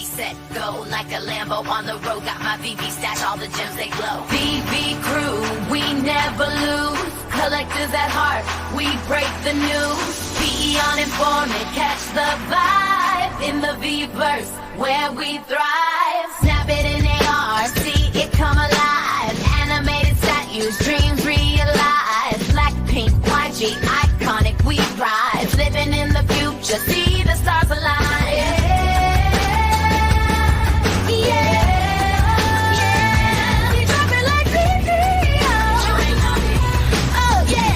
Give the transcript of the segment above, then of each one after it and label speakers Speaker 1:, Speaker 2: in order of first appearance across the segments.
Speaker 1: ready, set, go. Like a Lambo on the road, got my VV stash, all the gems they glow. VV crew, we never lose. Collectors at heart, we break the news. PE on informant, catch the vibe. In the V-verse, where we thrive. Snap it in AR, see it come alive. Animated statues, dreams realized. Blackpink, YG, iconic, we rise. Living in the future, see the stars align. Yeah, we drop it like video. Oh yeah.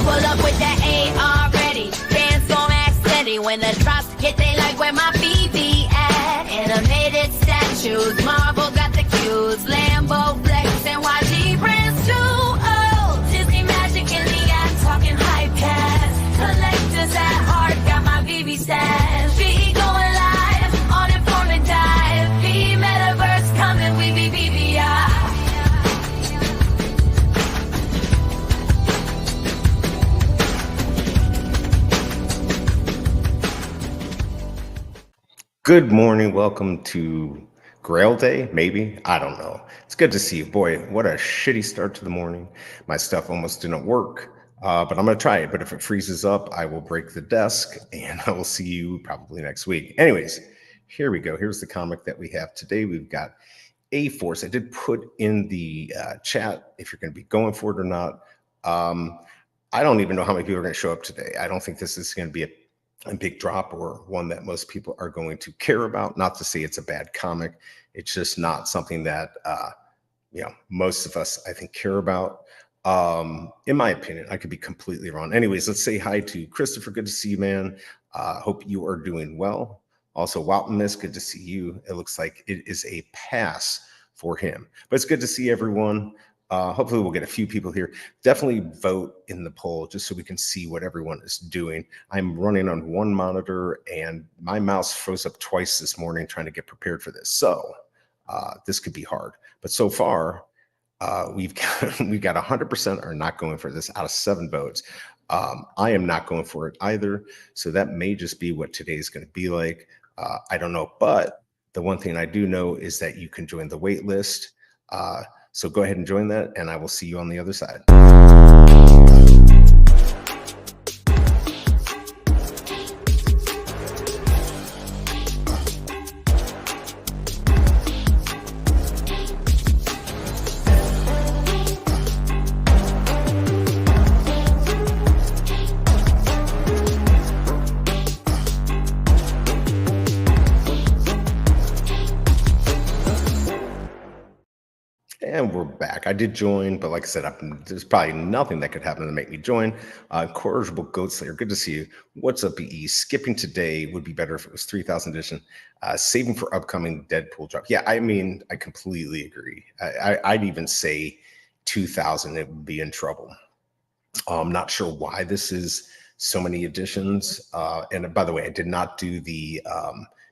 Speaker 1: Pull up with that AR ready, dance on act steady. When the drops hit, they like where my BB at. Animated statues, Marvel got the cues. Lambo flex and YG brands too. Oh, Disney magic in the act, talking high pass. Collectors at heart, got my VV stash. VE going live on informant dive. VE metaverse coming, we be BBI.
Speaker 2: Good morning. Welcome to Grail Day, maybe. I don't know. It's good to see you. Boy, what a shitty start to the morning. My stuff almost didn't work, but I'm going to try it. But if it freezes up, I will break the desk, and I will see you probably next week. Anyways, here we go. Here's the comic that we have today. We've got A-Force. I did put in the chat if you're going to be going for it or not. I don't even know how many people are going to show up today. I don't think this is going to be a big drop or one that most people are going to care about. Not to say it's a bad comic. It's just not something that, most of us, I think, care about. In my opinion, I could be completely wrong. Anyways, let's say hi to Christopher. Good to see you, man. Hope you are doing well. Also, Walton, good to see you. It looks like it is a pass for him, but it's good to see everyone. Hopefully we'll get a few people here. Definitely vote in the poll just so we can see what everyone is doing. I'm running on one monitor and my mouse froze up twice this morning trying to get prepared for this. So this could be hard, but so far we've got 100% are not going for this out of 7 votes. I am not going for it either. So that may just be what today is going to be like. I don't know, but the one thing I do know is that you can join the wait list. So go ahead and join that, and I will see you on the other side. And we're back. I did join, but like I said, there's probably nothing that could happen to make me join. Corrigible Goat Slayer, good to see you. What's up, BE? Skipping today would be better if it was 3,000 edition. Saving for upcoming Deadpool drop. Yeah, I mean, I completely agree. I'd even say 2,000, it would be in trouble. I'm not sure why this is so many editions. And by the way, I did not do the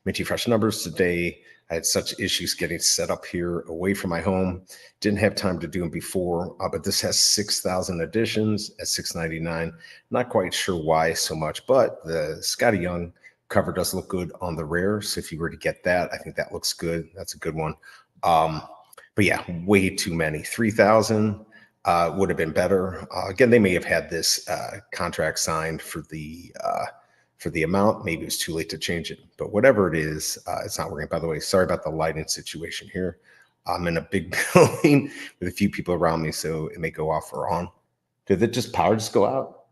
Speaker 2: Minty Fresh numbers today. I had such issues getting set up here away from my home. Didn't have time to do them before, but this has 6,000 editions at $6.99. Not quite sure why so much, but the Scotty Young cover does look good on the rare. So if you were to get that, I think that looks good. That's a good one. But yeah, way too many. 3,000 would have been better. Again, they may have had this contract signed for the amount. Maybe it was too late to change it, but whatever it is, it's not working. By the way, sorry about the lighting situation here. I'm in a big building with a few people around me, so it may go off or on. Did it just power just go out?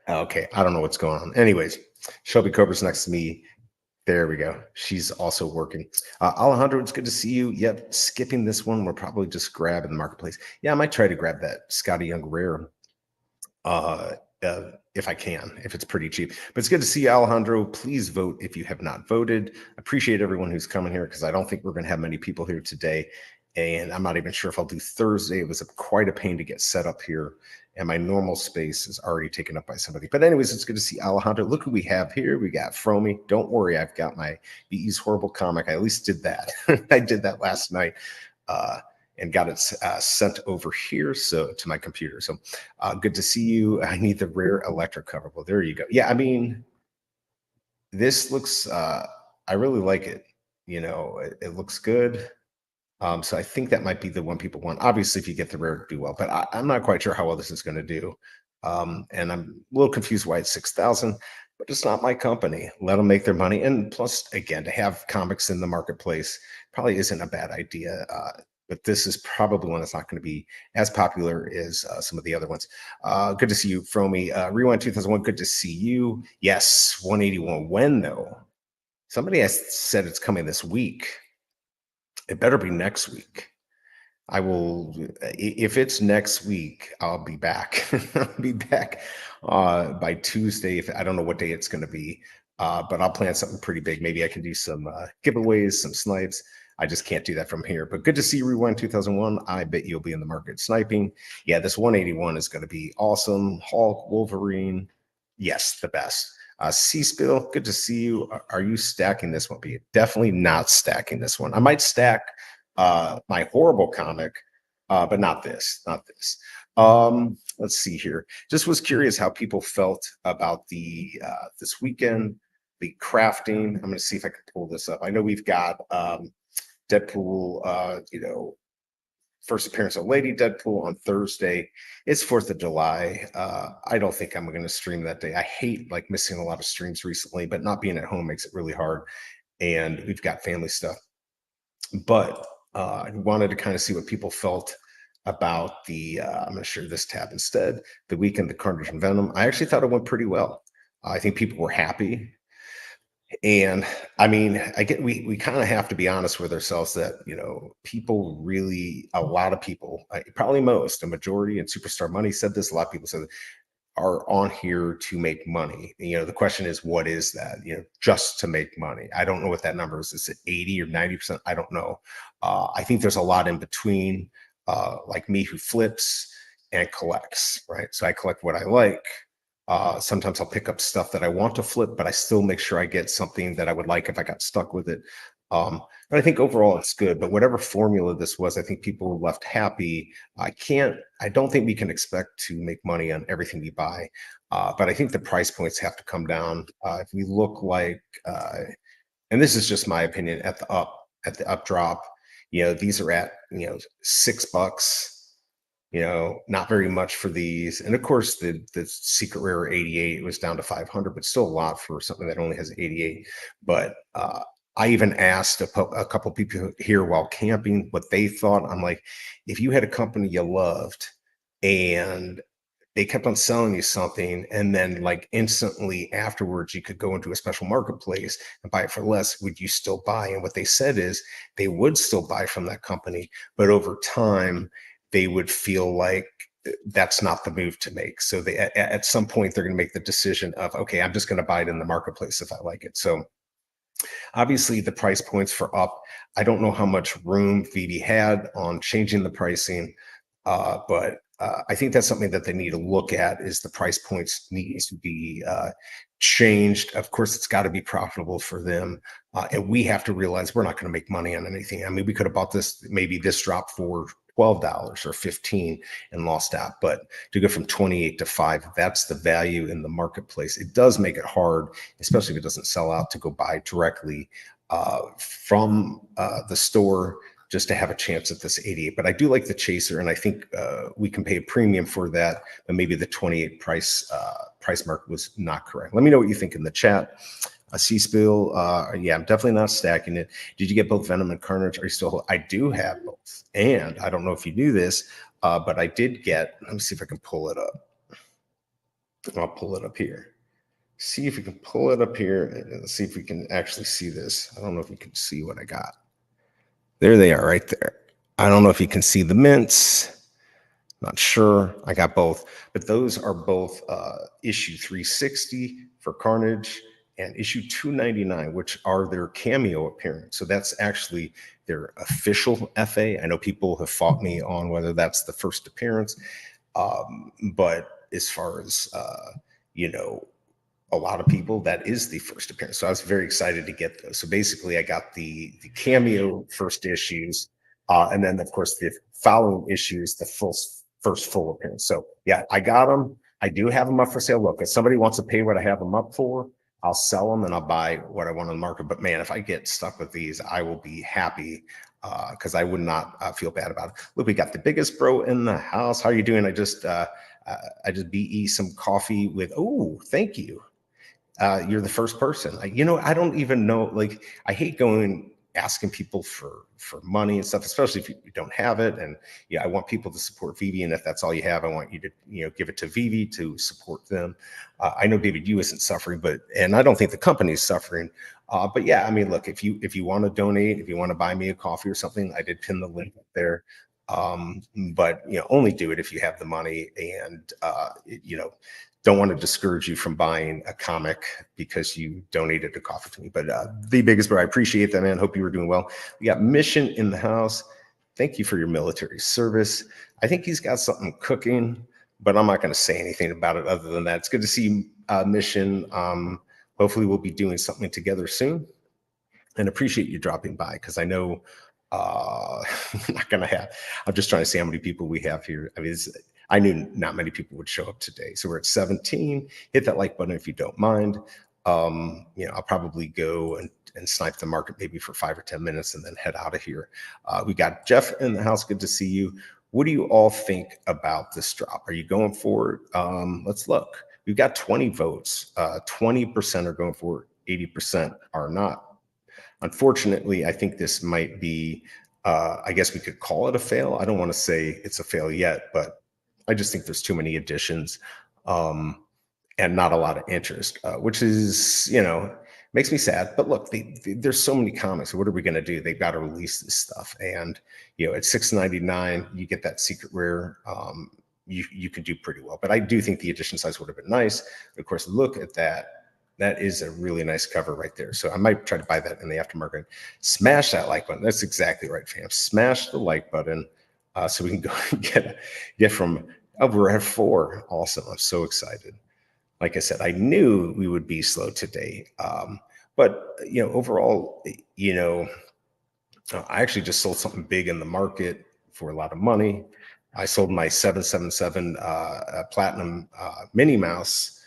Speaker 2: No. Okay, I don't know what's going on. Anyways, Shelby Cobra's next to me. There we go. She's also working. Alejandro, it's good to see you. Yep, skipping this one. We'll probably just grab in the marketplace. Yeah, I might try to grab that Scotty Young rare. If I can, if it's pretty cheap. But it's good to see you, Alejandro. Please vote if you have not voted. Appreciate everyone who's coming here because I don't think we're going to have many people here today. And I'm not even sure if I'll do Thursday. It was quite a pain to get set up here. And my normal space is already taken up by somebody. But anyways, it's good to see Alejandro. Look who we have here. We got Fromy. Don't worry, I've got my VE's Horrible comic. I at least did that. I did that last night. And got it sent over here to my computer. So good to see you. I need the rare Electra cover. Well, there you go. Yeah, I mean, this looks, I really like it. It looks good. So I think that might be the one people want. Obviously, if you get the rare, do well, but I'm not quite sure how well this is going to do. And I'm a little confused why it's 6,000, but it's not my company. Let them make their money. And plus, again, to have comics in the marketplace probably isn't a bad idea. But this is probably one that's not going to be as popular as some of the other ones. Good to see you, Fromy. Rewind 2001, good to see you. Yes, 181. When, though? Somebody has said it's coming this week. It better be next week. I will, if it's next week, I'll be back. I'll be back by Tuesday. If I don't know what day it's going to be, but I'll plan something pretty big. Maybe I can do some giveaways, some snipes. I just can't do that from here. But good to see you, Rewind 2001. I bet you'll be in the market sniping. Yeah, this 181 is going to be awesome. Hulk, Wolverine. Yes, the best. C-Spill, good to see you. Are you stacking this one? Be definitely not stacking this one. I might stack my horrible comic, but not this. Not this. Let's see here. Just was curious how people felt about the this weekend, the crafting. I'm going to see if I can pull this up. I know we've got Deadpool. First appearance of Lady Deadpool on Thursday. It's 4th of July. I don't think I'm going to stream that day. I hate like missing a lot of streams recently, but not being at home makes it really hard. And we've got family stuff. But I wanted to kind of see what people felt about the, I'm going to share this tab instead, the weekend, the Carnage and Venom. I actually thought it went pretty well. I think people were happy. And I mean, we kind of have to be honest with ourselves that, people really, a lot of people, probably most, a majority, and Superstar Money said this, a lot of people said, are on here to make money. The question is, what is that? Just to make money. I don't know what that number is. Is it 80 or 90%? I don't know. I think there's a lot in between, like me who flips and collects, right? So I collect what I like. Sometimes I'll pick up stuff that I want to flip, but I still make sure I get something that I would like if I got stuck with it. But I think overall it's good. But whatever formula this was, I think people were left happy. I don't think we can expect to make money on everything we buy. But I think the price points have to come down. If we look like, and this is just my opinion, at the up drop, these are at $6. Not very much for these. And of course, the secret rare 88 was down to 500, but still a lot for something that only has 88. But I even asked a couple people here while camping what they thought. I'm like, if you had a company you loved and they kept on selling you something, and then like instantly afterwards you could go into a special marketplace and buy it for less, would you still buy? And what they said is they would still buy from that company, but over time they would feel like that's not the move to make. So they, at some point, they're going to make the decision of, okay, I'm just going to buy it in the marketplace if I like it. So obviously the price points for up, I don't know how much room Veve had on changing the pricing, but I think that's something that they need to look at, is the price points needs to be changed. Of course, it's got to be profitable for them. And we have to realize we're not going to make money on anything. I mean, we could have bought this, maybe this drop for $12 or $15 and lost out, but to go from 28 to 5, that's the value in the marketplace. It does make it hard, especially if it doesn't sell out, to go buy directly from the store just to have a chance at this 88. But I do like the chaser, and I think we can pay a premium for that, but maybe the 28 price mark was not correct. Let me know what you think in the chat. C-Spill, yeah, I'm definitely not stacking it. Did you get both Venom and Carnage? Are you still? I do have both, and I don't know if you knew this, but I did get. Let me see if I can pull it up. I'll pull it up here. See if we can pull it up here, and see if we can actually see this. I don't know if you can see what I got. There they are, right there. I don't know if you can see the mints. Not sure. I got both, but those are both issue 360 for Carnage and issue 299, which are their cameo appearance. So that's actually their official FA. I know people have fought me on whether that's the first appearance, but as far as a lot of people, that is the first appearance. So I was very excited to get those. So basically, I got the cameo first issues, and then of course the following issues, the first full appearance. So yeah, I got them. I do have them up for sale. Look, if somebody wants to pay what I have them up for, I'll sell them and I'll buy what I want on the market. But man, if I get stuck with these, I will be happy because I would not feel bad about it. Look, we got the biggest bro in the house. How are you doing? I just BE some coffee with. Oh, thank you. You're the first person. I don't even know. Like, I hate going asking people for money and stuff, especially if you don't have it. And yeah, I want people to support Veve, and if that's all you have, I want you to give it to Veve to support them. I know David, you isn't suffering, and I don't think the company's suffering. But yeah, I mean, look, if you want to donate, if you want to buy me a coffee or something, I did pin the link up there. But only do it if you have the money, and don't want to discourage you from buying a comic because you donated a coffee to me. But the biggest bro, I appreciate that, man. Hope you were doing well. We got Mission in the house. Thank you for your military service. I think he's got something cooking, but I'm not going to say anything about it other than that. It's good to see Mission. Hopefully we'll be doing something together soon, and appreciate you dropping by because I know I'm not going to have, I'm just trying to see how many people we have here. I mean, I knew not many people would show up today. So we're at 17. Hit that like button if you don't mind. I'll probably go and snipe the market maybe for 5 or 10 minutes and then head out of here. We got Jeff in the house. Good to see you. What do you all think about this drop? Are you going for it? Let's look. We've got 20 votes. 20% are going for it. 80% are not. Unfortunately, I think this might be, I guess we could call it a fail. I don't want to say it's a fail yet, but I just think there's too many additions and not a lot of interest, which is, makes me sad. But look, there's so many comics. What are we going to do? They've got to release this stuff. And, at $6.99, you get that secret rare. You can do pretty well. But I do think the edition size would have been nice. Of course, look at that. That is a really nice cover right there. So I might try to buy that in the aftermarket. Smash that like button. That's exactly right, fam. Smash the like button. So we can go and get from, we're at 4. Awesome. I'm so excited. Like I said, I knew we would be slow today. But, overall, I actually just sold something big in the market for a lot of money. I sold my 777 Platinum Minnie Mouse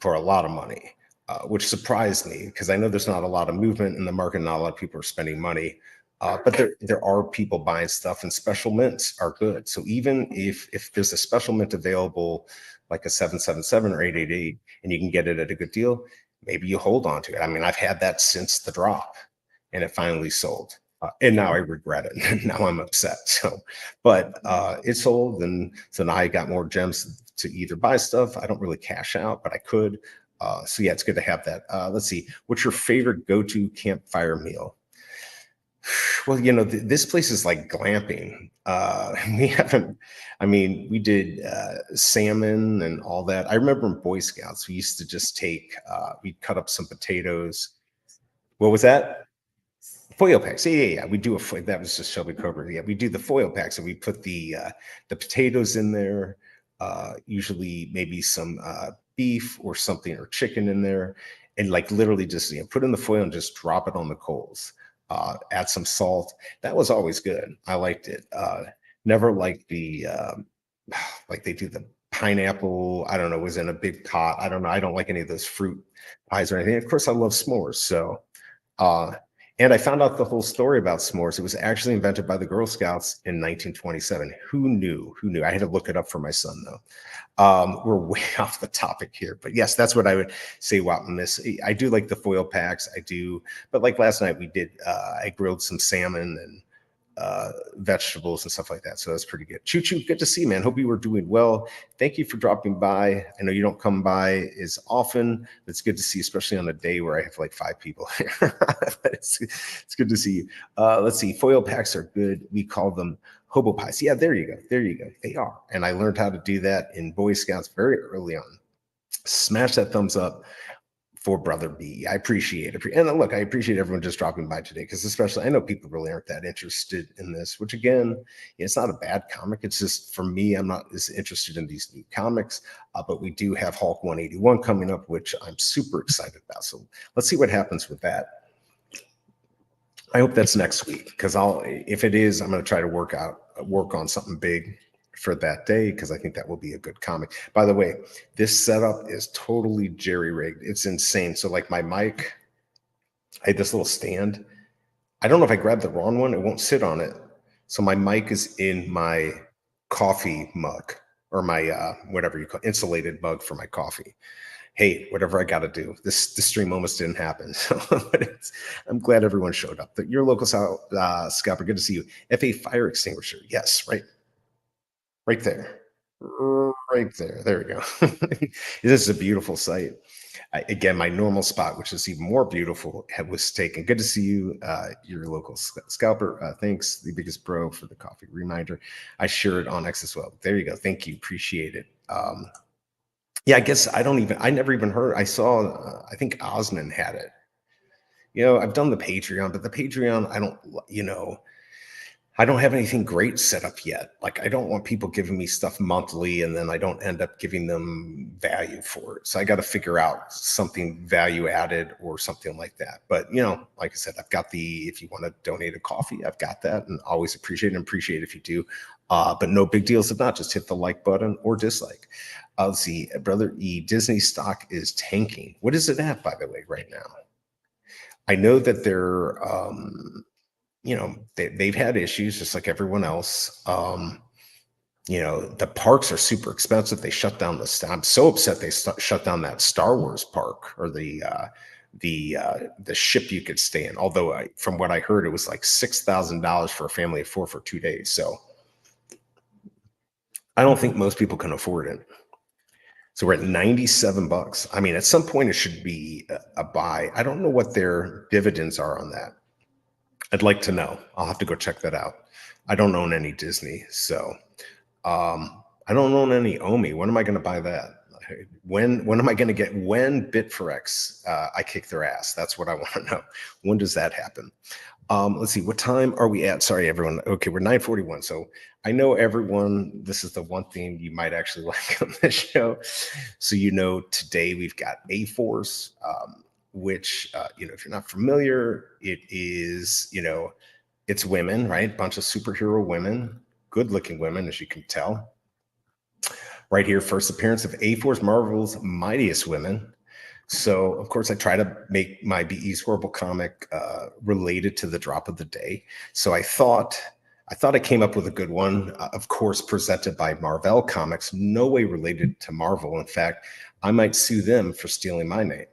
Speaker 2: for a lot of money, which surprised me because I know there's not a lot of movement in the market. Not a lot of people are spending money. But there are people buying stuff, and special mints are good. So even if there's a special mint available, like a 777 or 888, and you can get it at a good deal, maybe you hold on to it. I mean, I've had that since the drop, and it finally sold. And now I regret it. Now I'm upset. But it sold, and so now I got more gems to either buy stuff. I don't really cash out, but I could. So yeah, it's good to have that. Let's see. What's your favorite go-to campfire meal? Well, this place is like glamping. We did salmon and all that. I remember in Boy Scouts, we used to just we'd cut up some potatoes. What was that? Foil packs. Yeah. We do that was just Shelby Cobra. Yeah, we do the foil packs, and we put the potatoes in there, usually maybe some beef or something or chicken in there, and like literally just put in the foil and just drop it on the coals. Add some salt. That was always good. I liked it. Never liked the like they do the pineapple. I don't know, was in a big pot. I don't know. I don't like any of those fruit pies or anything. Of course, I love s'mores. So, and I found out the whole story about s'mores. It was actually invented by the Girl Scouts in 1927. Who knew? I had to look it up for my son, though. We're way off the topic here, but yes, that's what I would say about this. I do like the foil packs. I do, but like last night we did, I grilled some salmon and vegetables and stuff like that. So that's pretty good. Choo Choo, good to see you, man. Hope you were doing well. Thank you for dropping by. I know you don't come by as often. It's good to see you, especially on a day where I have like 5 people here. it's good to see you. Let's see. Foil packs are good. We call them hobo pies. Yeah, there you go. They are. And I learned how to do that in Boy Scouts very early on. Smash that thumbs up for Brother B. I appreciate it. And look, I appreciate everyone just dropping by today, because especially I know people really aren't that interested in this, which again, it's not a bad comic. It's just for me, I'm not as interested in these new comics, but we do have Hulk 181 coming up, which I'm super excited about. So let's see what happens with that. I hope that's next week, because if it is, I'm going to try to work on something big for that day, because I think that will be a good comic. By the way, this setup is totally jerry-rigged. It's insane. So like my mic, I had this little stand. I don't know if I grabbed the wrong one. It won't sit on it. So my mic is in my coffee mug, or my whatever you call it, insulated mug for my coffee. Hey, whatever I got to do. This stream almost didn't happen. So I'm glad everyone showed up. Your local scalper, good to see you. FA fire extinguisher. Yes, right there. Right there. There we go. This is a beautiful site. Again, my normal spot, which is even more beautiful, was taken. Good to see you, your local scalper. Thanks, the biggest bro, for the coffee reminder. I share it on X as well. There you go. Thank you. Appreciate it. Yeah, I guess I never even heard. I saw, I think Osmond had it. I've done the Patreon, but the Patreon, I don't have anything great set up yet. Like, I don't want people giving me stuff monthly and then I don't end up giving them value for it. So I got to figure out something value added or something like that. But, like I said, I've got if you want to donate a coffee, I've got that, and always appreciate if you do. But no big deals if not. Just hit the like button or dislike. Let's see, Brother E, Disney stock is tanking. What is it at, by the way, right now? I know that they're, they've had issues just like everyone else. The parks are super expensive. They shut down I'm so upset they shut down that Star Wars park, or the ship you could stay in. Although from what I heard, it was like $6,000 for a family of 4 for 2 days. So I don't think most people can afford it. So we're at $97. I mean, at some point it should be a buy. I don't know what their dividends are on that. I'd like to know. I'll have to go check that out. I don't own any Disney, so I don't own any Omi. When am I going to buy that? When am I going to get, when Bitforex I kick their ass? That's what I want to know. When does that happen? Let's see, what time are we at? Sorry, everyone. Okay, we're 9:41. So I know everyone, this is the one thing you might actually like on this show. So today we've got A-Force, which, if you're not familiar, it is, it's women, right? Bunch of superhero women, good-looking women, as you can tell. Right here, first appearance of A-Force, Marvel's Mightiest Women. So, of course, I try to make my BE's horrible comic related to the drop of the day. So I thought I came up with a good one, of course, presented by Marvel Comics, no way related to Marvel. In fact, I might sue them for stealing my name.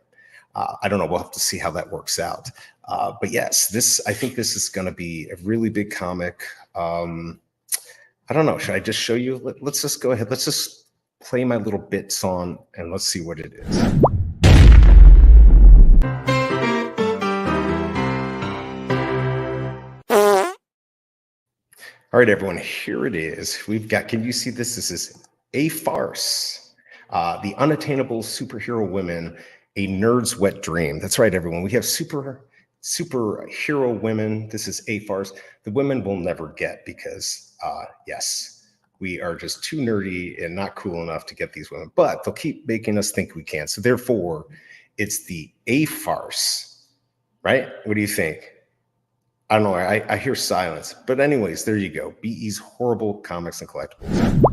Speaker 2: I don't know. We'll have to see how that works out. But yes, I think this is going to be a really big comic. I don't know. Should I just show you? Let's just go ahead. Let's just play my little bit song and let's see what it is. All right, everyone, here it is. We've got, can you see this? This is A-Farce, the unattainable superhero women, a nerd's wet dream. That's right, everyone. We have superhero women. This is A-Farce. The women will never get because, yes, we are just too nerdy and not cool enough to get these women, but they'll keep making us think we can. So therefore, it's the A-Farce, right? What do you think? I don't know. I hear silence. But anyways, there you go. BE's horrible comics and collectibles.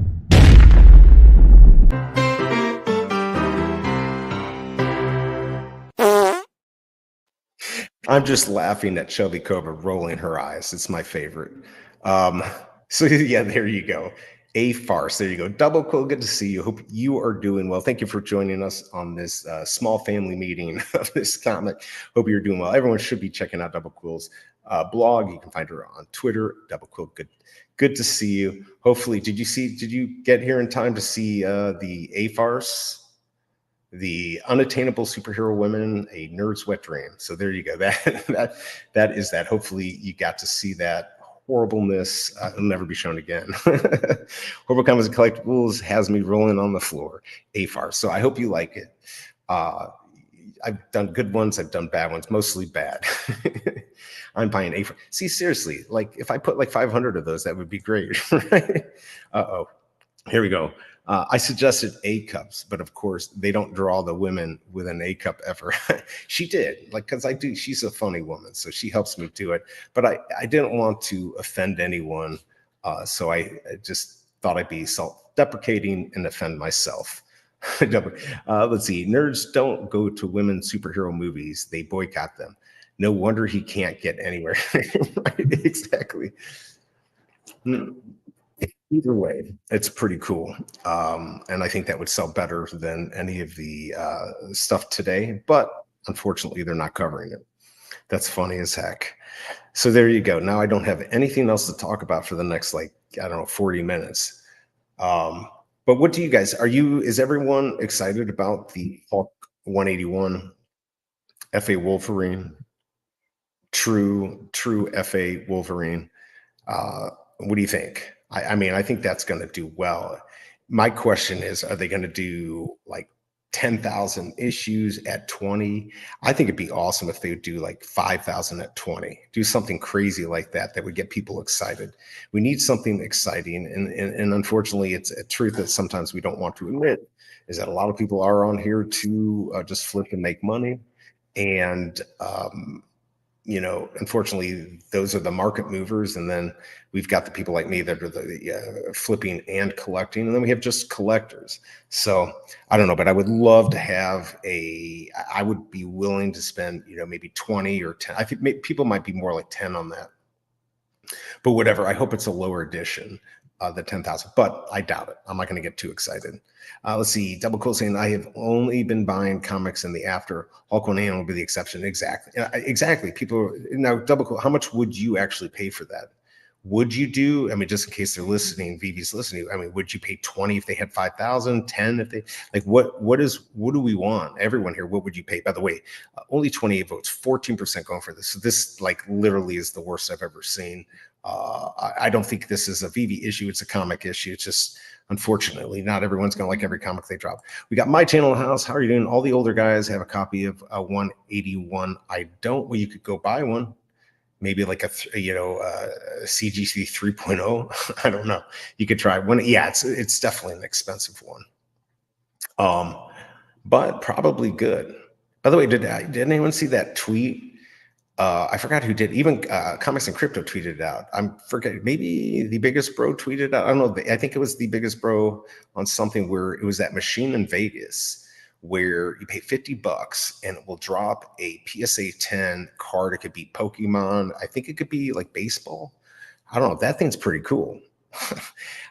Speaker 2: I'm just laughing at Chubby Cobra rolling her eyes. It's my favorite. So yeah, there you go. A-Farce. There you go. Double Quill, good to see you. Hope you are doing well. Thank you for joining us on this small family meeting of this comic. Hope you're doing well. Everyone should be checking out Double Quill's blog. You can find her on Twitter. Double Quill, good to see you. Hopefully, did you get here in time to see the A-Farce? The unattainable superhero women, a nerd's wet dream. So there you go. That is that. Hopefully you got to see that horribleness. It'll never be shown again. Horrible Comics and Collectibles has me rolling on the floor. A-Farce. So I hope you like it. I've done good ones. I've done bad ones, mostly bad. I'm buying A-Farce. See, seriously, like if I put like 500 of those, that would be great. Right? Uh-oh. Here we go. I suggested A-cups, but of course they don't draw the women with an A-cup ever. She did, like, because she's a funny woman, so she helps me do it. But I didn't want to offend anyone, so I just thought I'd be self-deprecating and offend myself. Let's see. Nerds don't go to women's superhero movies. They boycott them. No wonder he can't get anywhere. Right, exactly. Either way, it's pretty cool. And I think that would sell better than any of the stuff today. But unfortunately, they're not covering it. That's funny as heck. So there you go. Now I don't have anything else to talk about for the next, like, I don't know, 40 minutes. But what do you guys, is everyone excited about the Hulk 181 FA Wolverine? True FA Wolverine. What do you think? I mean, I think that's going to do well. My question is, are they going to do like 10,000 issues at 20? I think it'd be awesome if they would do like 5,000 at 20. Do something crazy like that that would get people excited. We need something exciting. And unfortunately, it's a truth that sometimes we don't want to admit, is that a lot of people are on here to just flip and make money. And unfortunately, those are the market movers. And then we've got the people like me that are the flipping and collecting. And then we have just collectors. So I don't know, but I would love to have I would be willing to spend, maybe 20 or 10. I think people might be more like 10 on that. But whatever, I hope it's a lower edition, the 10,000, but I doubt it. I'm not going to get too excited. Let's see. Double Cool saying, I have only been buying comics in the after. Hulk 1 will be the exception. Exactly. Exactly. People now, Double Cool, how much would you actually pay for that? Would you do, just in case they're listening, Veve's listening, would you pay 20 if they had 5,000, 10 if they, like, what do we want? Everyone here, what would you pay? By the way, only 28 votes, 14% going for this. So this, like, literally is the worst I've ever seen. I don't think this is a Veve issue. It's a comic issue. It's just, unfortunately, not everyone's going to like every comic they drop. We got My Channel House. How are you doing? All the older guys have a copy of 181. I don't. Well, you could go buy one. Maybe like a CGC 3.0. I don't know. You could try one. Yeah, it's definitely an expensive one. But probably good. By the way, did anyone see that tweet? I forgot who did. Even Comics and Crypto tweeted it out. I'm forgetting. Maybe the Biggest Bro tweeted out. I don't know. I think it was the Biggest Bro on something where it was that machine in Vegas where you pay $50 and it will drop a PSA 10 card. It could be Pokemon. I think it could be like baseball. I don't know. That thing's pretty cool.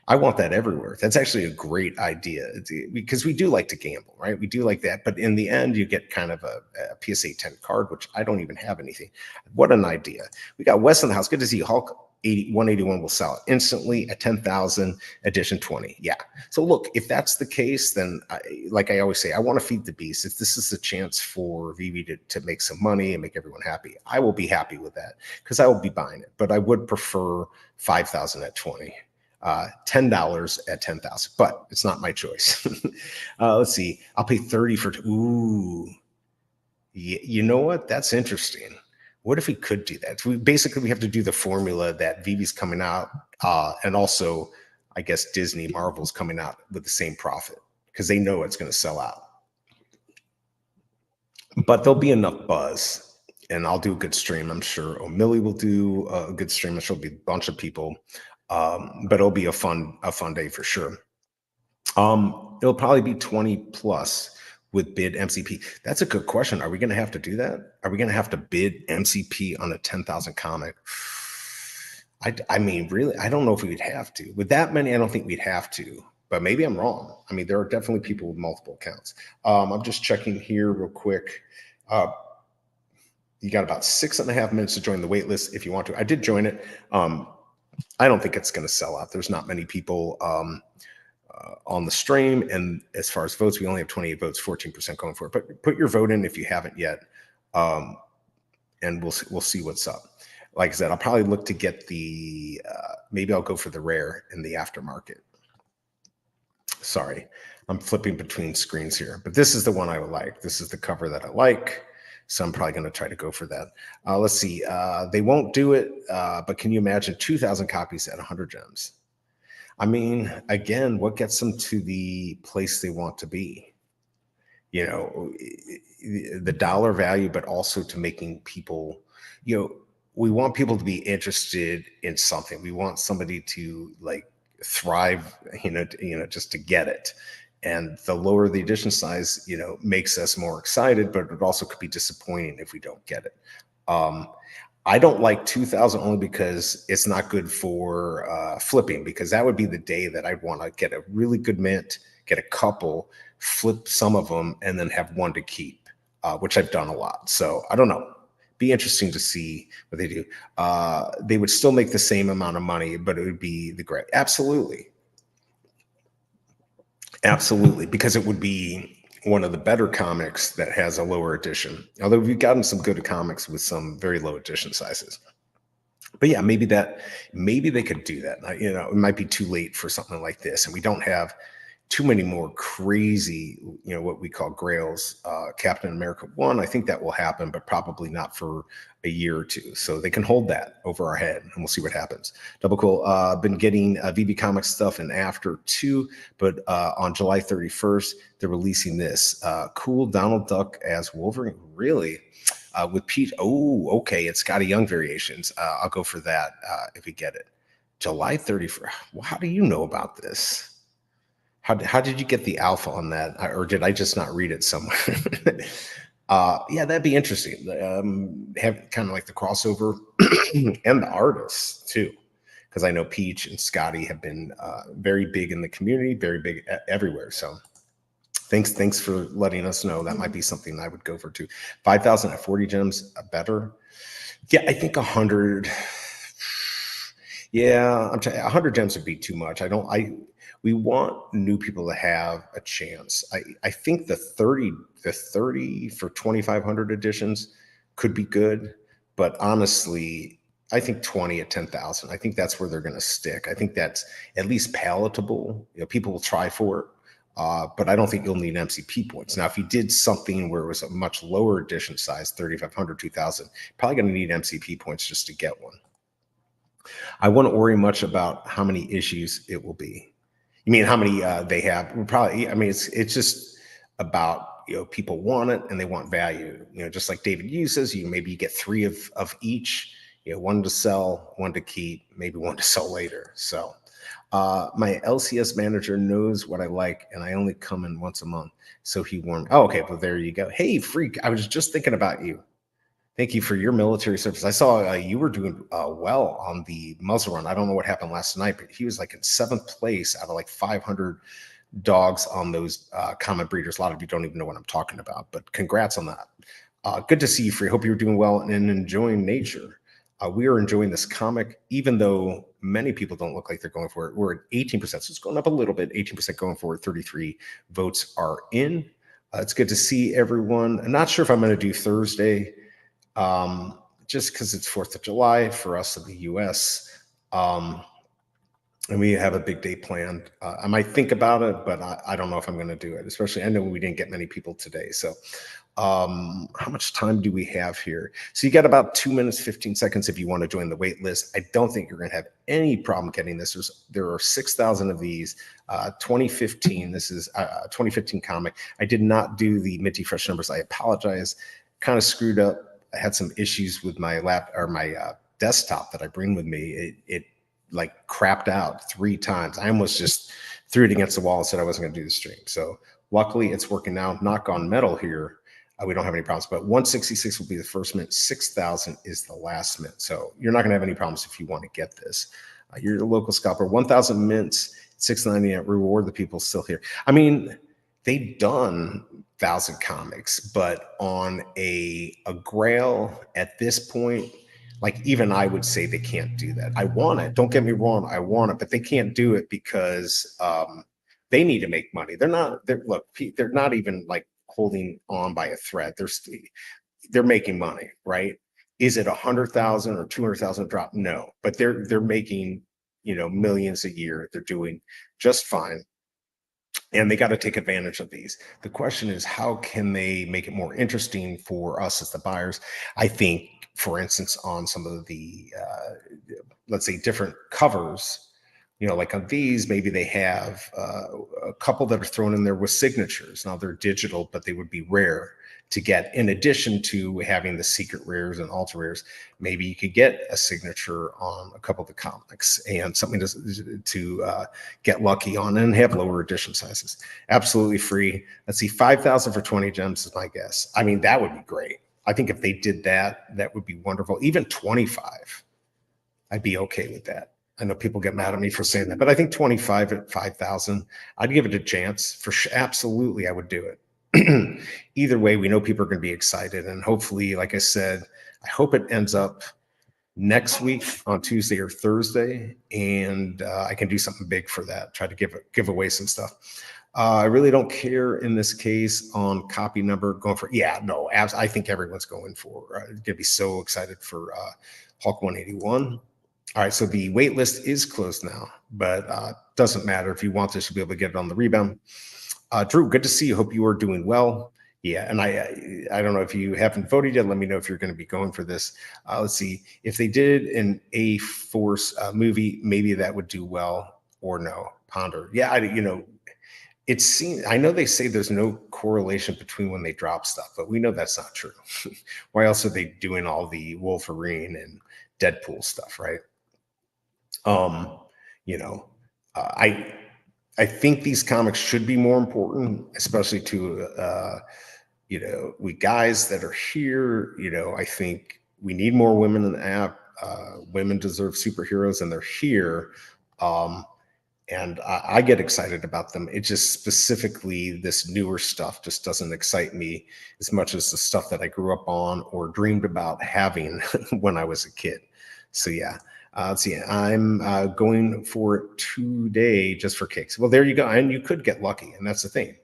Speaker 2: I want that everywhere. That's actually a great idea because we do like to gamble, right? We do like that. But in the end, you get kind of a PSA 10 card, which I don't even have anything. What an idea. We got Wes in the house. Good to see you. Hulk 181 will sell it instantly at 10,000, edition 20. Yeah. So look, if that's the case, then like I always say, I want to feed the beast. If this is a chance for Veve to make some money and make everyone happy, I will be happy with that because I will be buying it. But I would prefer 5,000 at 20. $10 at 10,000, but it's not my choice. Let's see. I'll pay 30 for, ooh, you know what? That's interesting. What if we could do that? We have to do the formula that Veve's coming out, and also, I guess Disney, Marvel's coming out with the same profit because they know it's going to sell out. But there'll be enough buzz, and I'll do a good stream. I'm sure O'Milly will do a good stream. I'm sure there'll be a bunch of people. But it'll be a fun day for sure. It'll probably be 20 plus with bid MCP. That's a good question. Are we going to have to do that? Are we going to have to bid MCP on a 10,000 comic? I mean, really, I don't know if we'd have to. With that many, I don't think we'd have to, but maybe I'm wrong. I mean, there are definitely people with multiple accounts. I'm just checking here real quick. You got about 6.5 minutes to join the wait list if you want to. I did join it. I don't think it's going to sell out. There's not many people on the stream. And as far as votes, we only have 28 votes, 14% going for it. But put your vote in if you haven't yet. And we'll see what's up. Like I said, I'll probably look to get maybe I'll go for the rare in the aftermarket. Sorry, I'm flipping between screens here. But this is the one I would like. This is the cover that I like. So I'm probably going to try to go for that. Let's see. They won't do it, but can you imagine 2,000 copies at 100 gems? I mean, again, what gets them to the place they want to be? You know, the dollar value, but also to making people, we want people to be interested in something. We want somebody to like thrive, just to get it. And the lower the edition size, makes us more excited, but it also could be disappointing if we don't get it. I don't like 2000 only because it's not good for flipping, because that would be the day that I'd want to get a really good mint, get a couple, flip some of them, and then have one to keep, which I've done a lot. So I don't know. Be interesting to see what they do. They would still make the same amount of money, but it would be the great. Absolutely. Absolutely. Because it would be one of the better comics that has a lower edition. Although we've gotten some good comics with some very low edition sizes. But yeah, maybe they could do that. It might be too late for something like this, and we don't have too many more crazy, what we call grails. Captain America 1, I think that will happen, but probably not for a year or two. So they can hold that over our head, and we'll see what happens. Double cool. Been getting Veve Comics stuff in After 2, but on July 31st, they're releasing this. Cool Donald Duck as Wolverine. Really? With Pete. Oh, okay. It's Scotty Young variations. I'll go for that if we get it. July 31st. Well, how do you know about this? How did you get the alpha on that? Or did I just not read it somewhere? Yeah, that'd be interesting. Have kind of like the crossover and the artists too, because I know Peach and Scotty have been very big in the community, very big everywhere. So thanks for letting us know. That might be something I would go for too. 5,000 at 40 gems, better. Yeah, I think 100. Yeah, 100 gems would be too much. We want new people to have a chance. I think the 30 for 2,500 editions could be good, but honestly, I think 20 at 10,000. I think that's where they're going to stick. I think that's at least palatable. People will try for it, but I don't think you'll need MCP points. Now, if you did something where it was a much lower edition size, 3,500, 2,000, probably going to need MCP points just to get one. I wouldn't worry much about how many issues it will be. You mean how many they have? Probably. I mean, it's just about people want it and they want value. Just like David Yu says, maybe you get 3 of each. One to sell, one to keep, maybe one to sell later. So my LCS manager knows what I like, and I only come in once a month. So he warned. Oh, okay. Well, there you go. Hey, freak! I was just thinking about you. Thank you for your military service. I saw you were doing well on the muzzle run. I don't know what happened last night, but he was like in 7th place out of like 500 dogs on those common breeders. A lot of you don't even know what I'm talking about, but congrats on that. Good to see you, Free. Hope you're doing well and enjoying nature. We are enjoying this comic, even though many people don't look like they're going for it. We're at 18%, so it's going up a little bit. 18% going for it. 33 votes are in. It's good to see everyone. I'm not sure if I'm going to do Thursday. Just because it's 4th of July for us in the US. And we have a big day planned. I might think about it, but I don't know if I'm going to do it, especially I know we didn't get many people today. So how much time do we have here? So you got about 2 minutes, 15 seconds if you want to join the wait list. I don't think you're going to have any problem getting this. There are 6,000 of these. 2015, this is a 2015 comic. I did not do the Minty Fresh numbers. I apologize. Kind of screwed up. I had some issues with my desktop that I bring with me. It like crapped out 3 times. I almost just threw it against the wall and said I wasn't going to do the stream. So luckily it's working now. Knock on metal here. We don't have any problems, but 166 will be the first mint. 6,000 is the last mint. So you're not going to have any problems if you want to get this. You're the local scalper. 1,000 mints, 6.98. Reward the people still here. I mean, they've done 1,000 comics, but on a grail at this point, like even I would say they can't do that. I want it. Don't get me wrong. I want it, but they can't do it because they need to make money. They're not even like holding on by a thread. They're making money, right? Is it 100,000 or 200,000 drop? No, but they're making, millions a year. They're doing just fine. And they got to take advantage of these. The question is, how can they make it more interesting for us as the buyers? I think, for instance, on some of the, let's say, different covers, You know, like on these, maybe they have a couple that are thrown in there with signatures. Now they're digital, but they would be rare to get. In addition to having the secret rares and ultra rares, maybe you could get a signature on a couple of the comics and something to get lucky on, and have lower edition sizes. Absolutely free. Let's see, 5,000 for 20 gems is my guess. I mean, that would be great. I think if they did that, that would be wonderful. Even 25, I'd be okay with that. I know people get mad at me for saying that, but I think 25 at 5,000, I'd give it a chance for sure. Absolutely, I would do it. Either way, we know people are going to be excited, and hopefully, like I said, I hope it ends up next week on Tuesday or Thursday, and I can do something big for that. Try to give away some stuff. I really don't care in this case on copy number. Going for I think everyone's going for. Going to be so excited for Hulk 181. All right, so the wait list is closed now, but doesn't matter. If you want this, you'll be able to get it on the rebound. Drew, good to see you. Hope you are doing well. Yeah, and I don't know if you haven't voted yet. Let me know if you're going to be going for this. Let's see. If they did an A-Force movie, maybe that would do well, or no. Ponder. Yeah, it seems, I know they say there's no correlation between when they drop stuff, but we know that's not true. Why else are they doing all the Wolverine and Deadpool stuff, right? I think these comics should be more important, especially to we guys that are here. I think we need more women in the app. Women deserve superheroes, and they're here. And I get excited about them. It just specifically this newer stuff just doesn't excite me as much as the stuff that I grew up on or dreamed about having when I was a kid. So yeah. Let's see. I'm going for it today just for kicks. Well, there you go. And you could get lucky. And that's the thing.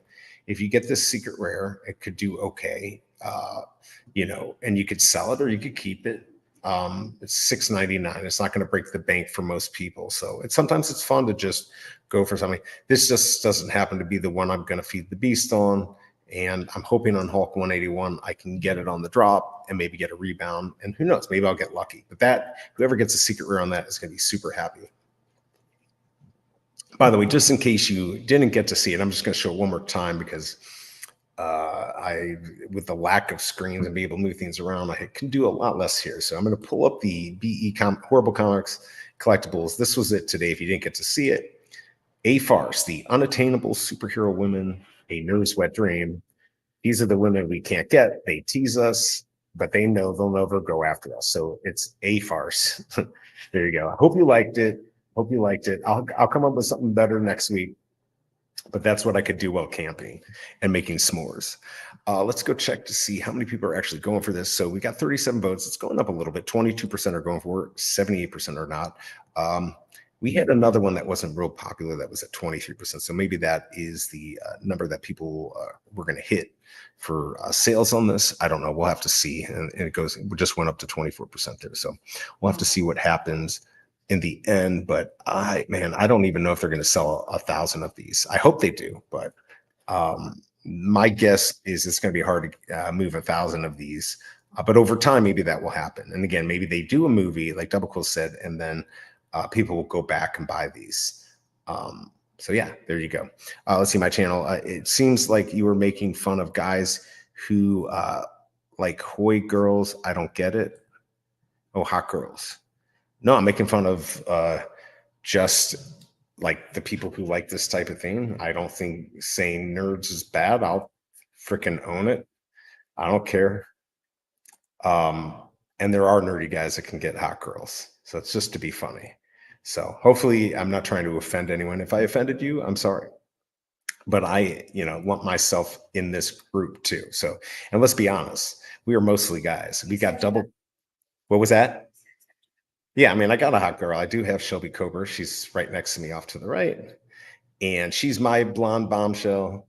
Speaker 2: If you get this secret rare, it could do okay. And you could sell it or you could keep it. It's $6.99. It's not going to break the bank for most people. So sometimes it's fun to just go for something. This just doesn't happen to be the one I'm going to feed the beast on. And I'm hoping on Hulk 181, I can get it on the drop and maybe get a rebound. And who knows, maybe I'll get lucky. But whoever gets a secret rare on that is going to be super happy. By the way, just in case you didn't get to see it, I'm just going to show it one more time because with the lack of screens and be able to move things around, I can do a lot less here. So I'm going to pull up the BE Horrible Comics collectibles. This was it today. If you didn't get to see it, A Farce, the unattainable superhero women, a nerd's wet dream. These are the women we can't get. They tease us, but they know they'll never go after us. So it's A Farce. There you go. I hope you liked it. I'll come up with something better next week. But that's what I could do while camping and making s'mores. Let's go check to see how many people are actually going for this. So we got 37 votes. It's going up a little bit. 22% are going for it. 78% are not. We had another one that wasn't real popular that was at 23%. So maybe that is the number that people were going to hit for sales on this. I don't know. We'll have to see. And it just went up to 24% there. So we'll have to see what happens in the end. But I don't even know if they're going to sell 1,000 of these. I hope they do. But my guess is it's going to be hard to move 1,000 of these. But over time, maybe that will happen. And again, maybe they do a movie like Double Quill said, and then people will go back and buy these. So yeah, there you go. Let's see my channel. It seems like you were making fun of guys who like Hoy girls. I don't get it. Oh, hot girls. No, I'm making fun of just like the people who like this type of thing. I don't think saying nerds is bad. I'll freaking own it. I don't care. And there are nerdy guys that can get hot girls. So it's just to be funny. So hopefully I'm not trying to offend anyone. If I offended you, I'm sorry. But I, want myself in this group too. So, and let's be honest, we are mostly guys. We got double. What was that? Yeah, I got a hot girl. I do have Shelby Cobra. She's right next to me off to the right. And she's my blonde bombshell.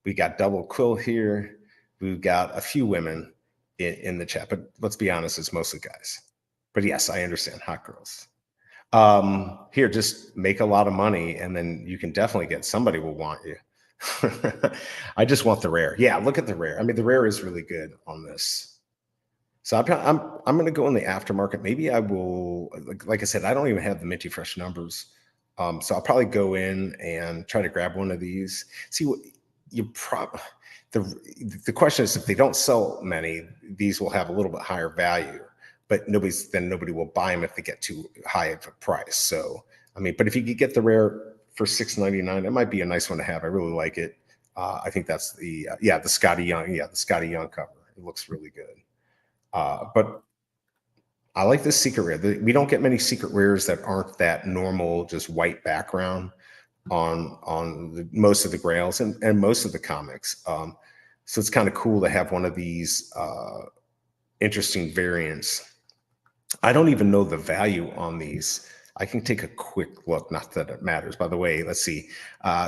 Speaker 2: We got Double Quill here. We've got a few women in the chat. But let's be honest, it's mostly guys. But yes, I understand hot girls. Here, just make a lot of money and then you can definitely get, somebody will want you. I just want the rare. Yeah, look at the rare. The rare is really good on this. So I'm going to go in the aftermarket. Maybe I will, like I said, I don't even have the Minty Fresh numbers. So I'll probably go in and try to grab one of these. See what you the question is, if they don't sell many, these will have a little bit higher value, but nobody will buy them if they get too high of a price. So I mean, but if you could get the rare for $6.99, it might be a nice one to have. I really like it. I think that's the Scotty Young. Yeah, the Scotty Young cover. It looks really good. But I like this secret rare. We don't get many secret rares that aren't that normal, just white background on most of the grails and most of the comics. So it's kind of cool to have one of these interesting variants. I don't even know the value on these. I can take a quick look, not that it matters. By the way, let's see.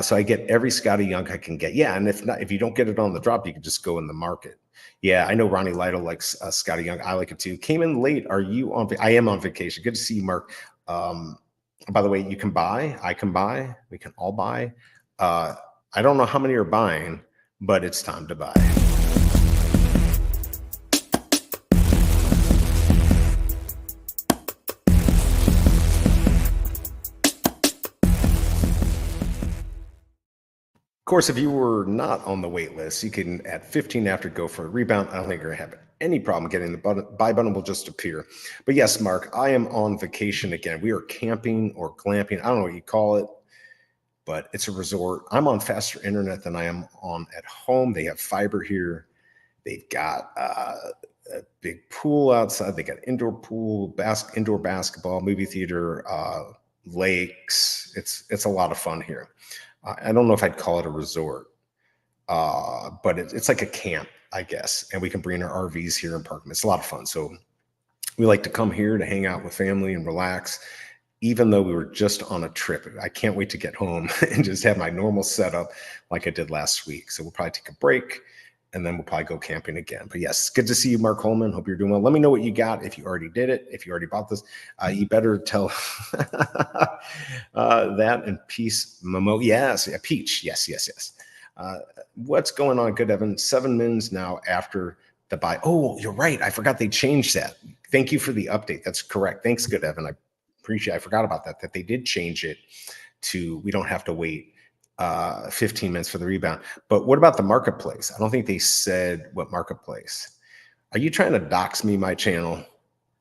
Speaker 2: So I get every Scotty Young I can get. Yeah, and if you don't get it on the drop, you can just go in the market. Yeah, I know Ronnie Lytle likes Scotty Young. I like it too. Came in late. Are you on? I am on vacation. Good to see you, Mark. By the way, you can buy. I can buy. We can all buy. I don't know how many are buying, but it's time to buy. Of course, if you were not on the wait list, you can at 15 after go for a rebound. I don't think you're going to have any problem getting the buy button will just appear. But yes, Mark, I am on vacation again. We are camping or glamping. I don't know what you call it, but it's a resort. I'm on faster internet than I am on at home. They have fiber here. They've got a big pool outside. They got indoor pool, indoor basketball, movie theater, lakes. It's a lot of fun here. I don't know if I'd call it a resort, but it's like a camp, I guess. And we can bring our RVs here and park them. It's a lot of fun. So we like to come here to hang out with family and relax, even though we were just on a trip. I can't wait to get home and just have my normal setup like I did last week. So we'll probably take a break and then we'll probably go camping again. But yes, good to see you, Mark Holman. Hope you're doing well. Let me know what you got. If you already did it, if you already bought this, you better tell that and Peace Momo. Yes, yeah, Peach. Yes. What's going on, Good Evan? 7 mins now after the buy. Oh, you're right. I forgot they changed that. Thank you for the update. That's correct. Thanks, Good Evan. I appreciate. I forgot about that they did change it to we don't have to wait 15 minutes for the rebound. But what about the marketplace? I don't think they said what marketplace. Are you trying to dox me, my channel?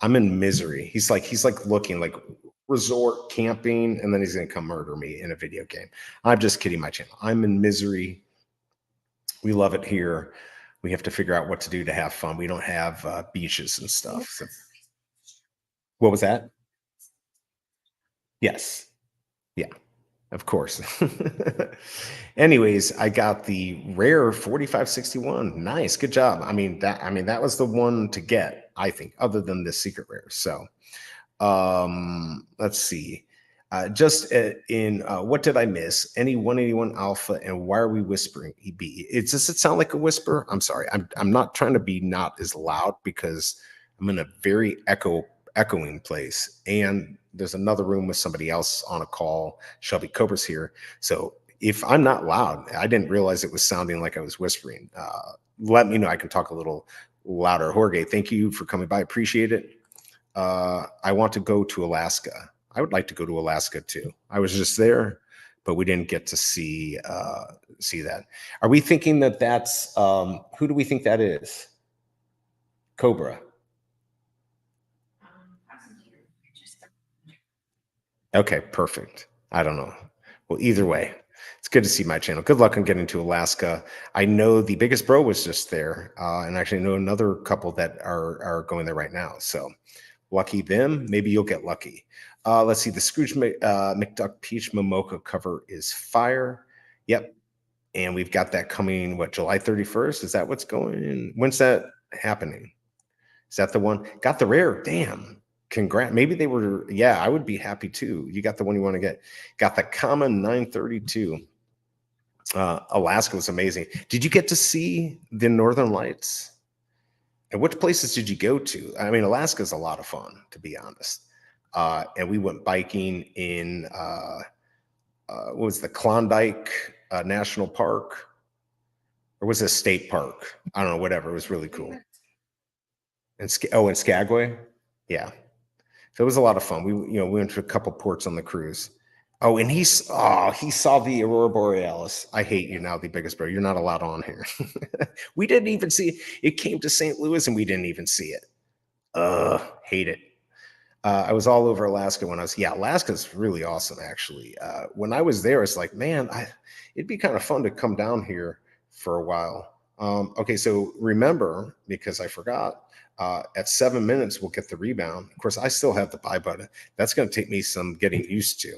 Speaker 2: I'm in misery. He's like looking like resort camping, and then he's gonna come murder me in a video game. I'm just kidding, my channel. I'm in misery. We love it here. We have to figure out what to do to have fun. We don't have beaches and stuff. So. What was that? Yes. Yeah. Of course. Anyways, I got the rare 4561. Nice. Good job. I mean, that was the one to get, I think, other than the secret rare. So let's see. What did I miss? Any 181 alpha, and why are we whispering EB? Does it sound like a whisper? I'm sorry. I'm not trying to be not as loud because I'm in a very echoing place, and there's another room with somebody else on a call. Shelby Cobra's here. So if I'm not loud, I didn't realize it was sounding like I was whispering. Let me know. I can talk a little louder. Jorge, thank you for coming by. Appreciate it. I want to go to Alaska. I would like to go to Alaska too. I was just there, but we didn't get to see that. Are we thinking that that's who do we think that is? Cobra. Okay, perfect. I don't know. Well, either way, it's good to see my channel. Good luck on getting to Alaska. I know the biggest bro was just there, and actually know another couple that are going there right now. So lucky them. Maybe you'll get lucky. Let's see. The Scrooge McDuck Peach Momoka cover is fire. Yep. And we've got that coming, what, July 31st? Is that what's going? When's that happening? Is that the one? Got the rare. Damn. Congrats. Maybe they were, yeah, I would be happy too. You got the one you want to get. Got the common 932. Alaska was amazing. Did you get to see the Northern Lights? And which places did you go to? I mean, Alaska is a lot of fun, to be honest. And we went biking in, what was the Klondike National Park? Or was it a state park? I don't know, whatever. It was really cool. And in Skagway? Yeah. So it was a lot of fun. We went to a couple ports on the cruise. Oh, and he saw the aurora borealis. I hate you now, the biggest bro. You're not allowed on here. We didn't even see it. Came to St. Louis and we didn't even see it. Hate it. I was all over Alaska when I was, yeah, Alaska's really awesome, actually. When I was there, it's like, man, it'd be kind of fun to come down here for a while. Okay, so remember, because I forgot, at 7 minutes, we'll get the rebound. Of course, I still have the buy button. That's going to take me some getting used to.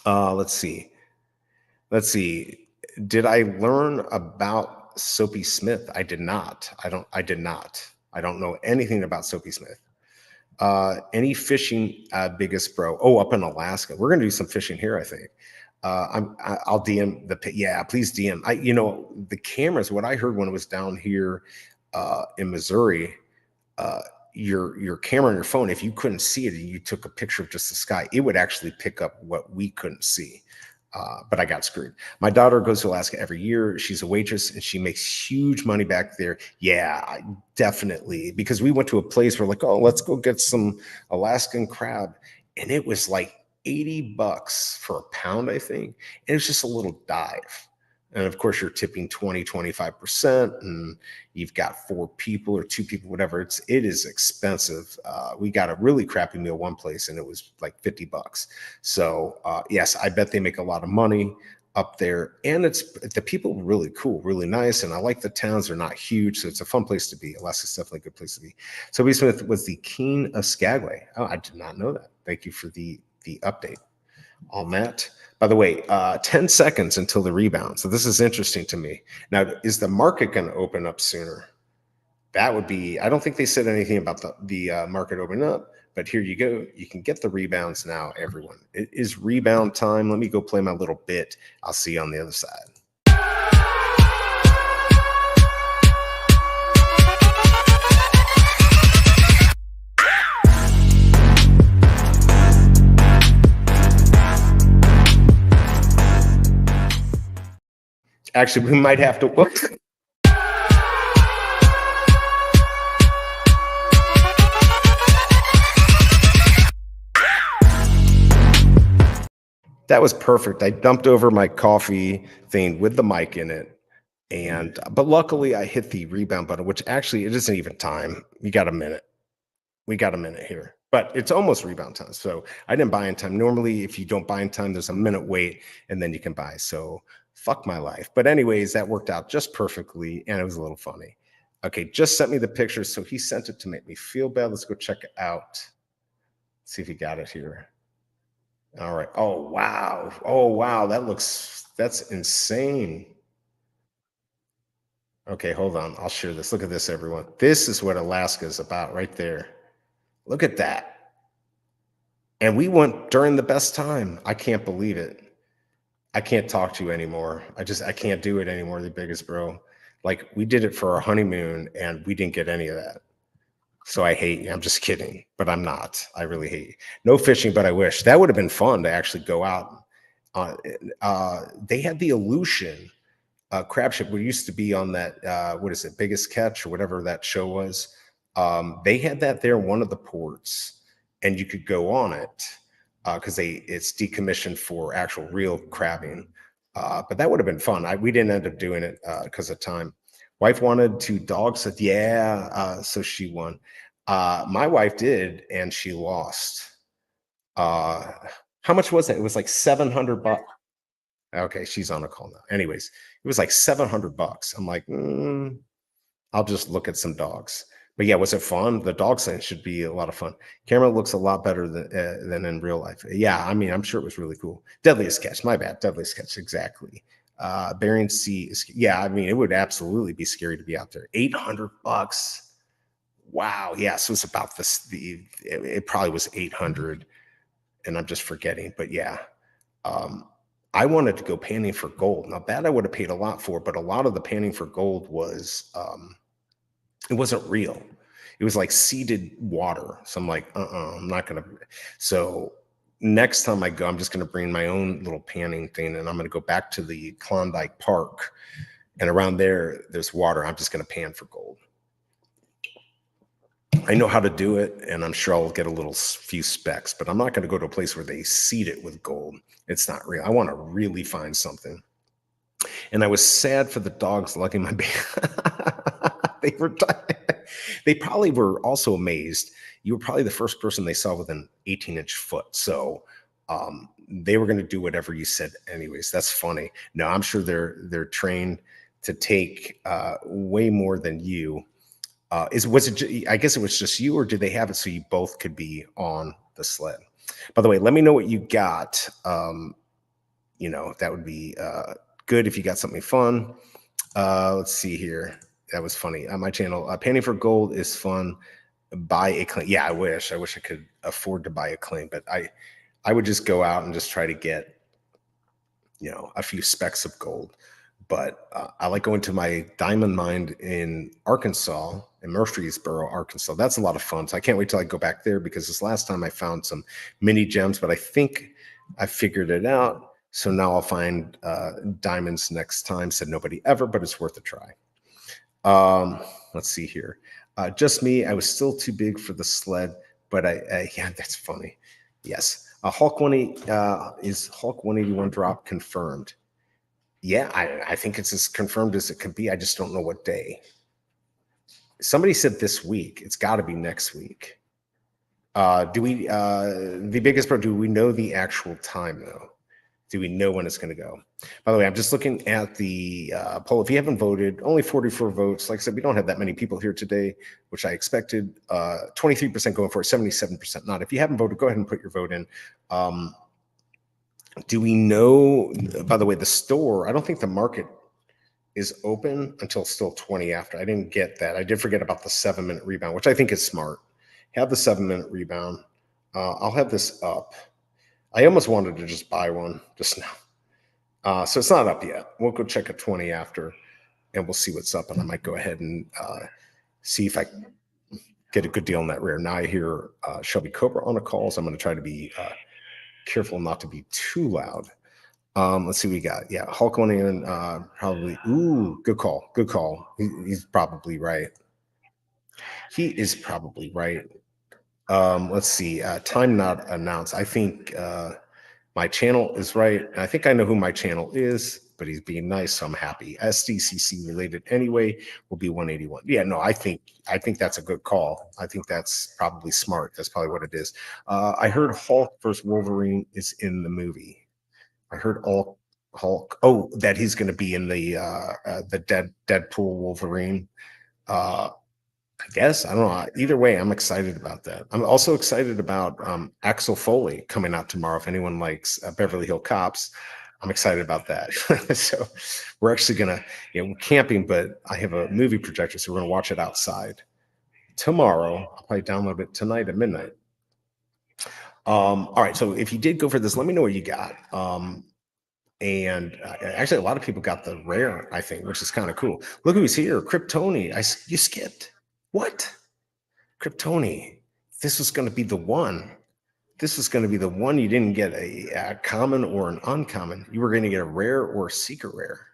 Speaker 2: Let's see. Let's see. Did I learn about Soapy Smith? I did not. I did not. I don't know anything about Soapy Smith. Any fishing, biggest bro? Oh, up in Alaska. We're gonna do some fishing here, I think. I'll DM yeah, please DM. The cameras, what I heard when it was down here in Missouri, your camera on your phone, if you couldn't see it and you took a picture of just the sky, it would actually pick up what we couldn't see. But I got screwed. My daughter goes to Alaska every year. She's a waitress and she makes huge money back there. Yeah, definitely. Because we went to a place where like, oh, let's go get some Alaskan crab. And it was like $80 for a pound, I think. And it was just a little dive. And of course, you're tipping 20-25%, and you've got 4 people or 2 people, whatever. It is expensive. We got a really crappy meal one place, and it was like $50. So yes, I bet they make a lot of money up there, and the people are really cool, really nice, and I like the towns. They're not huge, so it's a fun place to be. Alaska's definitely a good place to be. So B. Smith was the king of Skagway. Oh, I did not know that. Thank you for the update on that. By the way, 10 seconds until the rebound. So this is interesting to me. Now, is the market going to open up sooner? That would be, I don't think they said anything about the market opening up, but here you go. You can get the rebounds now, everyone. It is rebound time. Let me go play my little bit. I'll see you on the other side. Actually, we might have to. Whoops. That was perfect. I dumped over my coffee thing with the mic in it. But luckily I hit the rebound button, which actually it isn't even time. You got a minute. We got a minute here, but it's almost rebound time. So I didn't buy in time. Normally, if you don't buy in time, there's a minute wait and then you can buy. So fuck my life. But anyways, that worked out just perfectly. And it was a little funny. Okay, just sent me the picture. So he sent it to make me feel bad. Let's go check it out. See if he got it here. All right. Oh, wow. Oh, wow. That's insane. Okay, hold on. I'll share this. Look at this, everyone. This is what Alaska is about right there. Look at that. And we went during the best time. I can't believe it. I can't talk to you anymore. I can't do it anymore, the biggest bro. Like, we did it for our honeymoon and we didn't get any of that. So I hate you. I'm just kidding, but I'm not. I really hate you. No fishing, but I wish. That would have been fun to actually go out. They had the Aleutian crab ship. We used to be on that, what is it, Biggest Catch or whatever that show was. They had that there in one of the ports, and you could go on it because it's decommissioned for actual real crabbing. But that would have been fun. We didn't end up doing it because of time. Wife wanted to dog sit. Yeah, so she won. My wife did, and she lost. How much was it? It was like $700. Okay, she's on a call now. Anyways, it was like $700. I'm like, I'll just look at some dogs. But yeah, was it fun? The dog sense should be a lot of fun. Camera looks a lot better than in real life. Yeah, I mean, I'm sure it was really cool. Deadliest Catch, my bad. Deadliest Catch, exactly. Bering Sea. Yeah, I mean, it would absolutely be scary to be out there. $800. Wow. Yeah, so it's about this. It probably was 800, and I'm just forgetting. But yeah, I wanted to go panning for gold. Now that I would have paid a lot for, but a lot of the panning for gold was it wasn't real. It was like seeded water. So I'm like, I'm not gonna. So next time I go, I'm just gonna bring my own little panning thing, and I'm gonna go back to the Klondike Park, and around there's water. I'm just gonna pan for gold. I know how to do it, and I'm sure I'll get a little few specs, but I'm not going to go to a place where they seed it with gold. It's not real. I want to really find something. And I was sad for the dogs lugging my bag. They were they probably were also amazed. You were probably the first person they saw with an 18-inch foot. So they were going to do whatever you said anyways. That's funny. No, I'm sure they're trained to take way more than you. Was it? I guess it was just you, or did they have it so you both could be on the sled? By the way, let me know what you got. That would be good if you got something fun. Let's see here. That was funny. On my channel, Panning for Gold is fun. Buy a claim. Yeah, I wish I could afford to buy a claim, but I would just go out and just try to get, a few specks of gold. But I like going to my diamond mine in Arkansas, in Murfreesboro, Arkansas. That's a lot of fun. So I can't wait till I go back there, because this last time I found some mini gems, but I think I figured it out. So now I'll find diamonds next time. Said nobody ever, but it's worth a try. Let's see here. Just me. I was still too big for the sled, but yeah, that's funny. Yes. Hulk 180 is Hulk 181 drop confirmed? Yeah, I think it's as confirmed as it can be. I just don't know what day. Somebody said this week. It's got to be next week. Do we, the biggest part, do we know the actual time though? Do we know when it's going to go? By the way, I'm just looking at the poll. If you haven't voted, only 44 votes. Like I said, we don't have that many people here today, which I expected. 23% going for it, 77% not. If you haven't voted, go ahead and put your vote in. Do we know, by the way, the store, I don't think the market is open until still 20 after. I didn't get that. I did forget about the 7-minute rebound, which I think is smart. Have the 7-minute rebound. I'll have this up. I almost wanted to just buy one just now. So it's not up yet. We'll go check at 20 after, and we'll see what's up. And I might go ahead and see if I get a good deal on that rare. Now I hear Shelby Cobra on a call, so I'm going to try to be careful not to be too loud. Let's see what we got. Yeah, Hulk one in probably. Ooh, good call. Good call. He's probably right. He is probably right. Let's see. Time not announced. I think my channel is right. I think I know who my channel is, but he's being nice, so I'm happy. SDCC related anyway will be 181. Yeah, no, I think that's a good call. I think that's probably smart. That's probably what it is. I heard Hulk versus Wolverine is in the movie. I heard Hulk. Oh, that he's going to be in the Deadpool Wolverine. I guess I don't know. Either way, I'm excited about that. I'm also excited about Axel Foley coming out tomorrow. If anyone likes Beverly Hill Cops, I'm excited about that. So we're actually gonna, we're camping, but I have a movie projector, so we're gonna watch it outside tomorrow. I'll probably download it tonight at midnight. All right. So if you did go for this, let me know what you got. And actually, a lot of people got the rare, I think, which is kind of cool. Look who's here, Kryptoni. You skipped. What? Kryptoni. This was going to be the one. This was going to be the one. You didn't get a common or an uncommon. You were going to get a rare or a secret rare.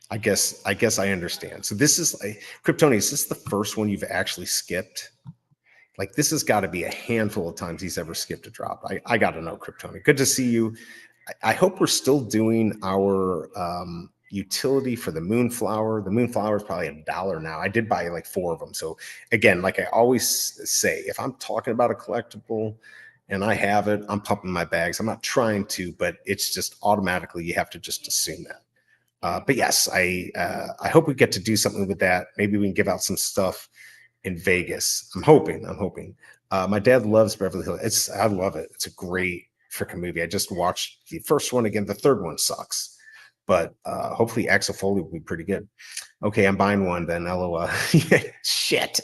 Speaker 2: I guess I understand. So this is like Kryptoni. Is this the first one you've actually skipped? Like this has got to be a handful of times he's ever skipped a drop. I got to know, Kryptoni. Good to see you. I hope we're still doing our utility for the Moonflower. The Moonflower is probably $1 now. I did buy like 4 of them. So again, like I always say, if I'm talking about a collectible and I have it, I'm pumping my bags. I'm not trying to, but it's just automatically you have to just assume that. But yes, I hope we get to do something with that. Maybe we can give out some stuff in Vegas. I'm hoping. My dad loves Beverly Hills. I love it. It's a great freaking movie. I just watched the first one again. The third one sucks, but hopefully Axel Foley will be pretty good. Okay, I'm buying one then. LOL. Shit.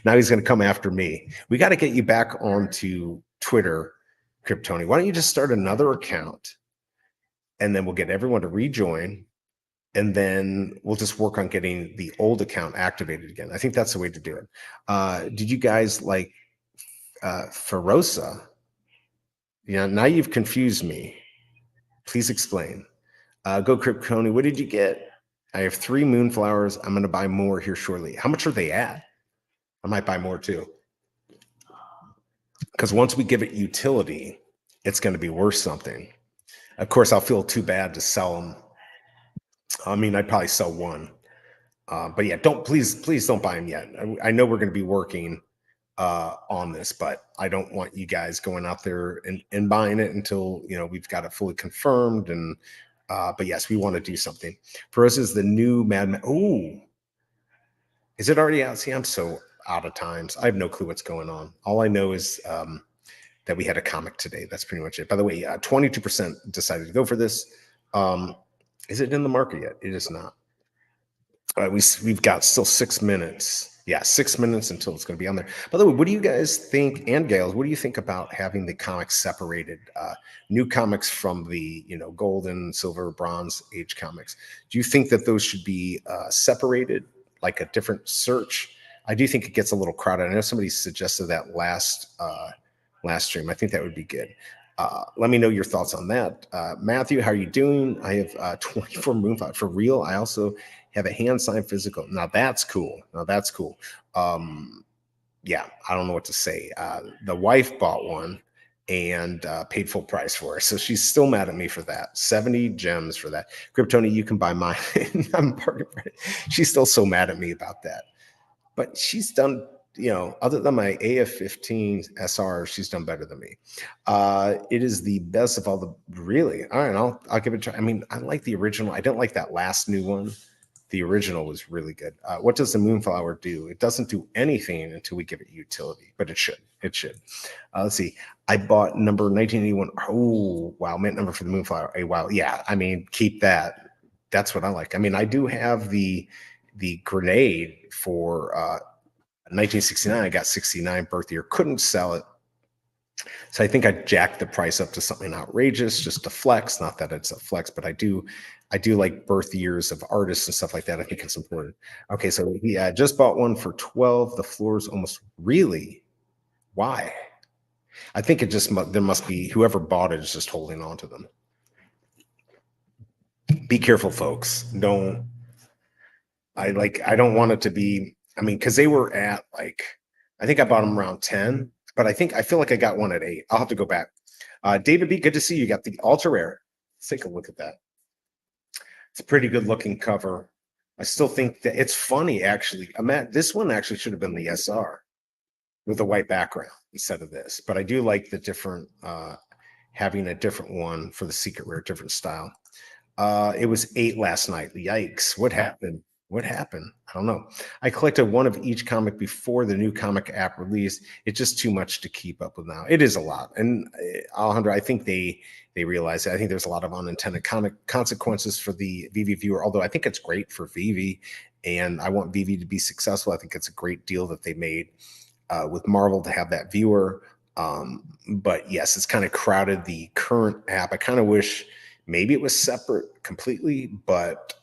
Speaker 2: Now he's going to come after me. We got to get you back onto Twitter, Kryptoni. Why don't you just start another account, and then we'll get everyone to rejoin, and then we'll just work on getting the old account activated again. I think that's the way to do it. Did you guys like Ferosa? Yeah, now you've confused me. Please explain. Go Kryptoni. What did you get? I have 3 Moonflowers. I'm going to buy more here shortly. How much are they at? I might buy more too. Because once we give it utility, it's going to be worth something. Of course, I'll feel too bad to sell them. I mean, I'd probably sell one. But yeah, please don't buy them yet. I know we're going to be working on this, but I don't want you guys going out there and buying it until, you know, we've got it fully confirmed. And but yes, we want to do something. For us is the new Mad Men. Oh, is it already out? See, I'm so out of times. I have no clue what's going on. All I know is that we had a comic today. That's pretty much it. By the way, 22% decided to go for this. Is it in the market yet? It is not. We've got still 6 minutes. Yeah, 6 minutes until it's going to be on there. By the way, what do you guys think? And Gales, what do you think about having the comics separated? New comics from the, you know, golden, silver, bronze age comics. Do you think that those should be separated, like a different search? I do think it gets a little crowded. I know somebody suggested that last stream. I think that would be good. Let me know your thoughts on that. Matthew, how are you doing? I have 24 Moonfire for real. I also have a hand signed physical. Now that's cool. Yeah, I don't know what to say. The wife bought one and paid full price for it. So she's still mad at me for that. 70 gems for that. Kryptoni, you can buy mine. I'm parking. She's still so mad at me about that. But she's done, you know, other than my AF-15 SR, she's done better than me. It is the best of all the, really? All right, I'll give it a try. I mean, I like the original. I didn't like that last new one. The original was really good. What does the Moonflower do? It doesn't do anything until we give it utility, but it should. It should. Let's see. I bought number 1981. Oh, wow. Mint number for the Moonflower. Hey, wow. Yeah, I mean, keep that. That's what I like. I mean, I do have the grenade for 1969. I got 69 birth year. Couldn't sell it. So I think I jacked the price up to something outrageous just to flex. Not that it's a flex, but I do like birth years of artists and stuff like that. I think it's important. Okay, so he just bought one for 12. The floor is almost really. Why? I think it just there must be whoever bought it is just holding on to them. Be careful, folks. I don't want it to be. I mean, because they were at like, I think I bought them around 10, but I feel like I got one at 8. I'll have to go back. David B, good to see you. Got the ultra rare. Let's take a look at that. It's a pretty good looking cover. I still think that it's funny, actually. This one actually should have been the SR with a white background instead of this. But I do like the different, having a different one for the secret rare, different style. It was 8 last night. Yikes. What happened? What happened? I don't know. I collected one of each comic before the new comic app released. It's just too much to keep up with now. It is a lot. And Alejandro, I think they realize that. I think there's a lot of unintended consequences for the Veve viewer, although I think it's great for Veve. And I want Veve to be successful. I think it's a great deal that they made with Marvel to have that viewer. But yes, it's kind of crowded the current app. I kind of wish maybe it was separate completely, but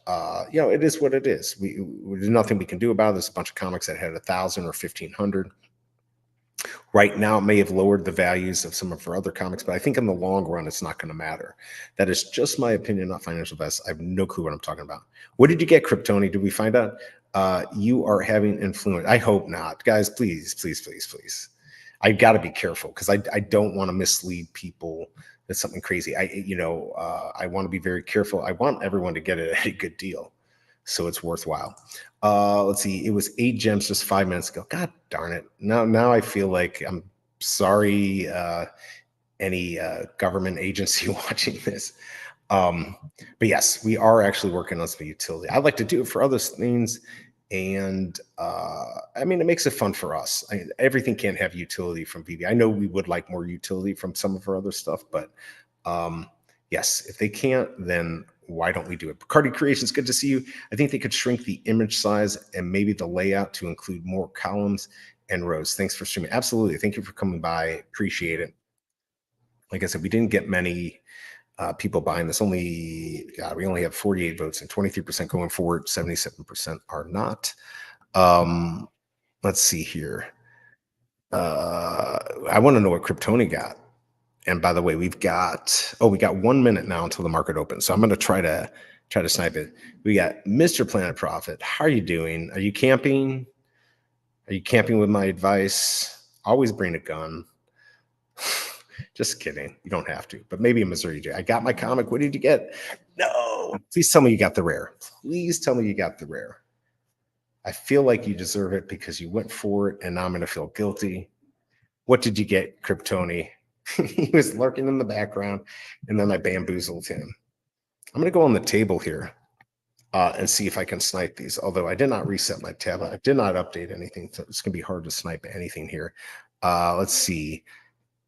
Speaker 2: you know, it is what it is. There's nothing we can do about it. There's a bunch of comics that had 1,000 or 1,500. Right now, it may have lowered the values of some of our other comics, but I think in the long run, it's not going to matter. That is just my opinion, not financial advice. I have no clue what I'm talking about. What did you get, Kryptoni? Did we find out? You are having influence. I hope not. Guys, please, please, please, please. I got to be careful because I don't want to mislead people. That's something crazy. I want to be very careful. I want everyone to get it at a good deal, so it's worthwhile. Let's see. It was 8 gems just 5 minutes ago. God darn it! Now I feel like I'm sorry. Any government agency watching this, but yes, we are actually working on some utility. I'd like to do it for other things. And I mean, it makes it fun for us. Everything can't have utility from Veve. I know we would like more utility from some of our other stuff, but yes, if they can't, then why don't we do it? Bacardi Creations, good to see you. I think they could shrink the image size and maybe the layout to include more columns and rows. Thanks for streaming. Absolutely. Thank you for coming by. Appreciate it. Like I said, we didn't get many people buying this. We only have 48 votes and 23% going forward. 77% are not. Let's see here. I want to know what Kryptoni got. And by the way, we got 1 minute now until the market opens. So I'm going to try to snipe it. We got Mr. Planet Profit. How are you doing? Are you camping? Are you camping with my advice? Always bring a gun. Just kidding. You don't have to, but maybe in Missouri. I got my comic. What did you get? No. Please tell me you got the rare. Please tell me you got the rare. I feel like you deserve it because you went for it, and now I'm going to feel guilty. What did you get, Kryptoni? He was lurking in the background, and then I bamboozled him. I'm going to go on the table here and see if I can snipe these, although I did not reset my tab. I did not update anything, so it's going to be hard to snipe anything here. Let's see.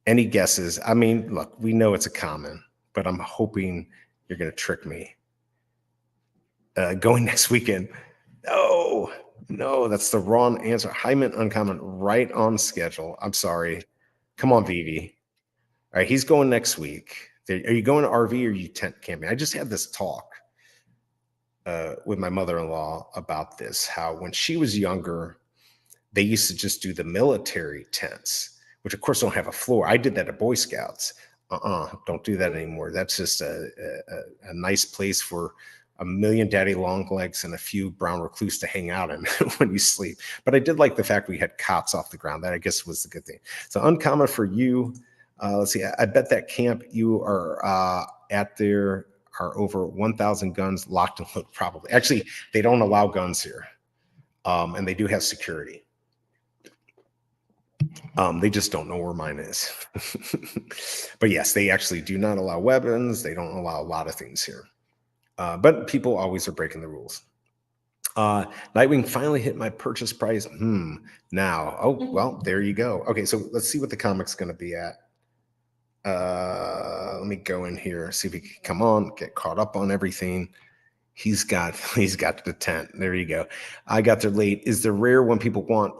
Speaker 2: Any guesses? I mean, look, we know it's a common, but I'm hoping you're going to trick me. Going next weekend. No, that's the wrong answer. Hyman uncommon, right on schedule. I'm sorry. Come on, Veve. All right, he's going next week. Are you going to RV or are you tent camping? I just had this talk with my mother-in-law about this, how when she was younger, they used to just do the military tents, which of course don't have a floor. I did that at Boy Scouts. Don't do that anymore. That's just a nice place for a million daddy long legs and a few brown recluse to hang out in when you sleep. But I did like the fact we had cots off the ground. That I guess was the good thing. So uncommon for you. Let's see. I bet that camp you are at there are over 1,000 guns locked and loaded. Probably. Actually, they don't allow guns here, and they do have security. They just don't know where mine is. But yes, they actually do not allow weapons. They don't allow a lot of things here. But people always are breaking the rules. Nightwing finally hit my purchase price. Now. Oh, well, there you go. Okay, so let's see what the comic's going to be at. Let me go in here, see if he can come on, get caught up on everything. He's got the tent. There you go. I got there late. Is the rare one people want?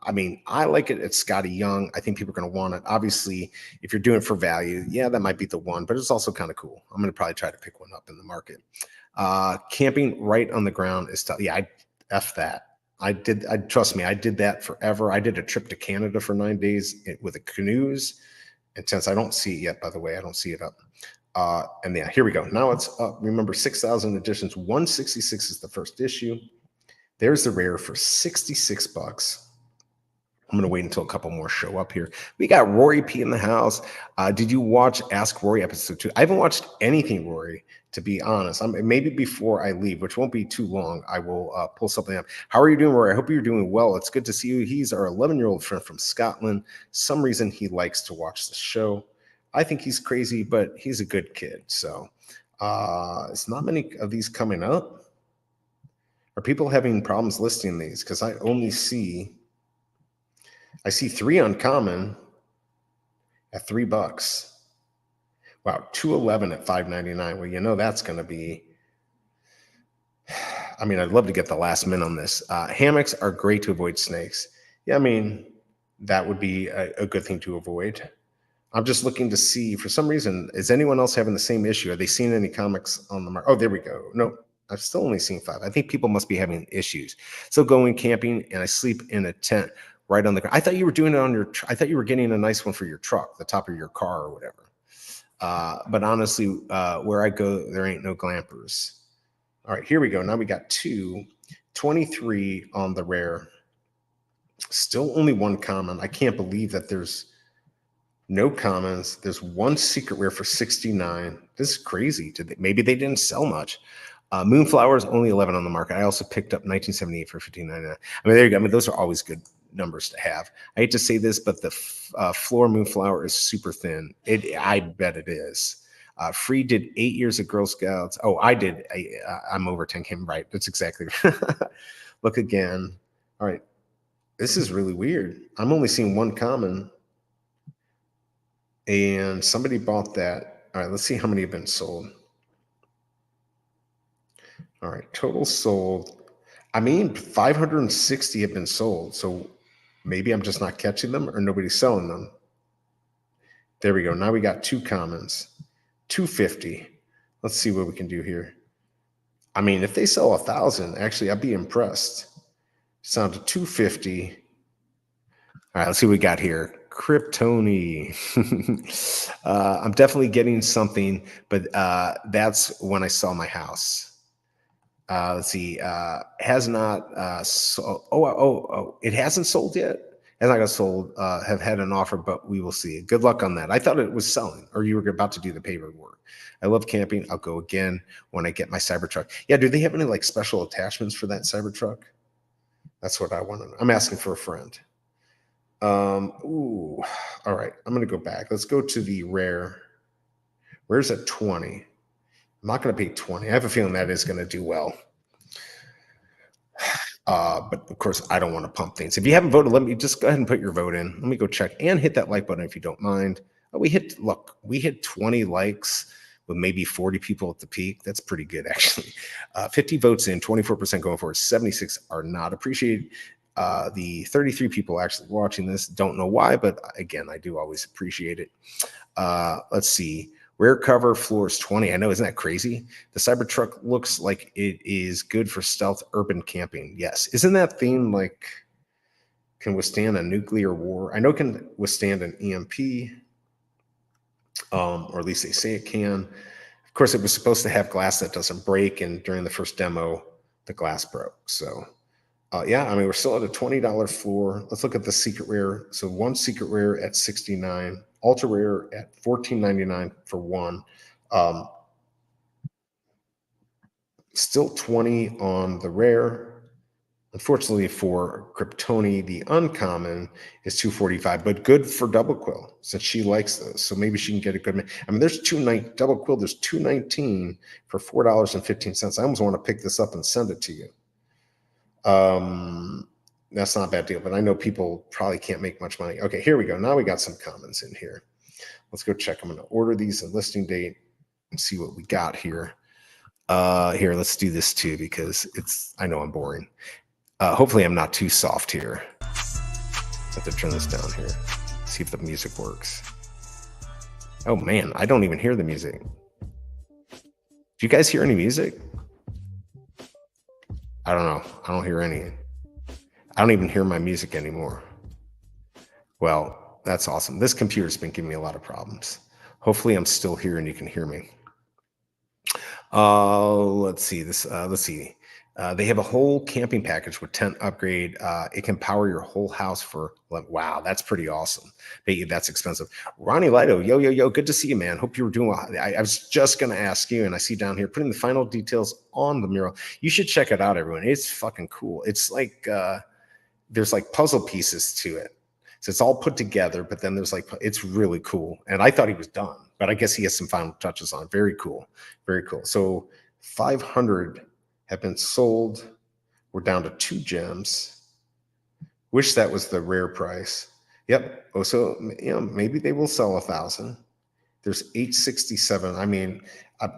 Speaker 2: I mean, I like it. It's Scotty Young. I think people are going to want it. Obviously, if you're doing it for value, yeah, that might be the one, but it's also kind of cool. I'm going to probably try to pick one up in the market. Camping right on the ground is tough. Yeah, I F that. Trust me, I did that forever. I did a trip to Canada for 9 days with the canoes. And since I don't see it yet, by the way, I don't see it up. And yeah, here we go. Now it's up. Remember, 6,000 editions. 166 is the first issue. There's the rare for $66. I'm going to wait until a couple more show up here. We got Rory P in the house. Did you watch Ask Rory episode 2? I haven't watched anything, Rory, to be honest. Maybe before I leave, which won't be too long, I will pull something up. How are you doing, Rory? I hope you're doing well. It's good to see you. He's our 11-year-old friend from Scotland. Some reason he likes to watch the show. I think he's crazy, but he's a good kid. So it's not many of these coming up. Are people having problems listing these? Because I see 3 uncommon at $3. Wow, 211 at $5.99. Well, you know that's going to be. I mean, I'd love to get the last min on this. Hammocks are great to avoid snakes. Yeah, I mean, that would be a good thing to avoid. I'm just looking to see, for some reason, is anyone else having the same issue? Are they seeing any comics on the market? Oh, there we go. No, I've still only seen 5. I think people must be having issues. So going camping, and I sleep in a tent right on the ground. I thought you were doing it on your, I thought you were getting a nice one for your truck, the top of your car or whatever. But honestly, where I go, there ain't no glampers. All right, here we go. Now we got 23 on the rare. Still only 1 common. I can't believe that there's no commons. There's 1 secret rare for 69. This is crazy. Maybe they didn't sell much. Moonflower is only 11 on the market. I also picked up 1978 for $15.99. I mean, there you go. I mean, those are always good numbers to have. I hate to say this, but the floor Moonflower is super thin. I bet it is. Free did 8 years of Girl Scouts. Oh, I did. I'm over 10 came right. That's exactly right. Look again. All right. This is really weird. I'm only seeing 1 common. And somebody bought that. All right, let's see how many have been sold. All right, total sold. I mean, 560 have been sold. So maybe I'm just not catching them or nobody's selling them. There we go. Now we got 2 commons. 250. Let's see what we can do here. I mean, if they sell 1,000, actually, I'd be impressed. It's down to 250. All right, let's see what we got here. Kryptoni. I'm definitely getting something, but that's when I sell my house. Let's see. Has not. It hasn't sold yet. Has not got sold. Have had an offer, but we will see. Good luck on that. I thought it was selling, or you were about to do the paperwork. I love camping. I'll go again when I get my Cybertruck. Yeah. Do they have any like special attachments for that Cybertruck? That's what I want to know. I'm asking for a friend. Ooh. All right. I'm gonna go back. Let's go to the rare. Where's at 20? I'm not going to pay 20. I have a feeling that is going to do well. But of course, I don't want to pump things. If you haven't voted, let me just go ahead and put your vote in. Let me go check and hit that like button if you don't mind. We hit 20 likes with maybe 40 people at the peak. That's pretty good, actually. 50 votes in, 24% going for it, 76 are not appreciated. The 33 people actually watching this don't know why, but again, I do always appreciate it. Let's see. Rare cover floors 20. I know, isn't that crazy? The Cybertruck looks like it is good for stealth urban camping. Yes. Isn't that theme like can withstand a nuclear war? I know it can withstand an EMP, or at least they say it can. Of course, it was supposed to have glass that doesn't break, and during the first demo, the glass broke. So, yeah, I mean, we're still at a $20 floor. Let's look at the secret rare. So one secret rare at $69. Ultra rare at $14.99 for one. Still 20 on the rare. Unfortunately for Kryptoni, the uncommon is 245, but good for double quill since she likes those. So maybe she can get a good. I mean, there's double quill. There's 219 for $4.15. I almost want to pick this up and send it to you. That's not a bad deal, but I know people probably can't make much money. Okay, here we go. Now we got some commons in here. Let's go check. I'm going to order these and listing date and see what we got here. Here, let's do this too because I know I'm boring. Hopefully I'm not too soft here. I have to turn this down here. See if the music works. Oh man, I don't even hear the music. Do you guys hear any music? I don't know. I don't hear any. I don't even hear my music anymore. Well, that's awesome. This computer's been giving me a lot of problems. Hopefully I'm still here and you can hear me. Let's see this. Let's see. They have a whole camping package with tent upgrade. It can power your whole house for, wow, that's pretty awesome. That's expensive. Ronnie Lido, yo, good to see you, man. Hope you were doing well. I was just going to ask you, and I see down here, putting the final details on the mural. You should check it out, everyone. It's fucking cool. It's like, there's like puzzle pieces to it. So it's all put together, but then there's like, it's really cool. And I thought he was done, but I guess he has some final touches on. Very cool. Very cool. So 500 have been sold. We're down to 2 gems. Wish that was the rare price. Yep. Oh, so maybe they will sell 1,000. There's 867. I mean,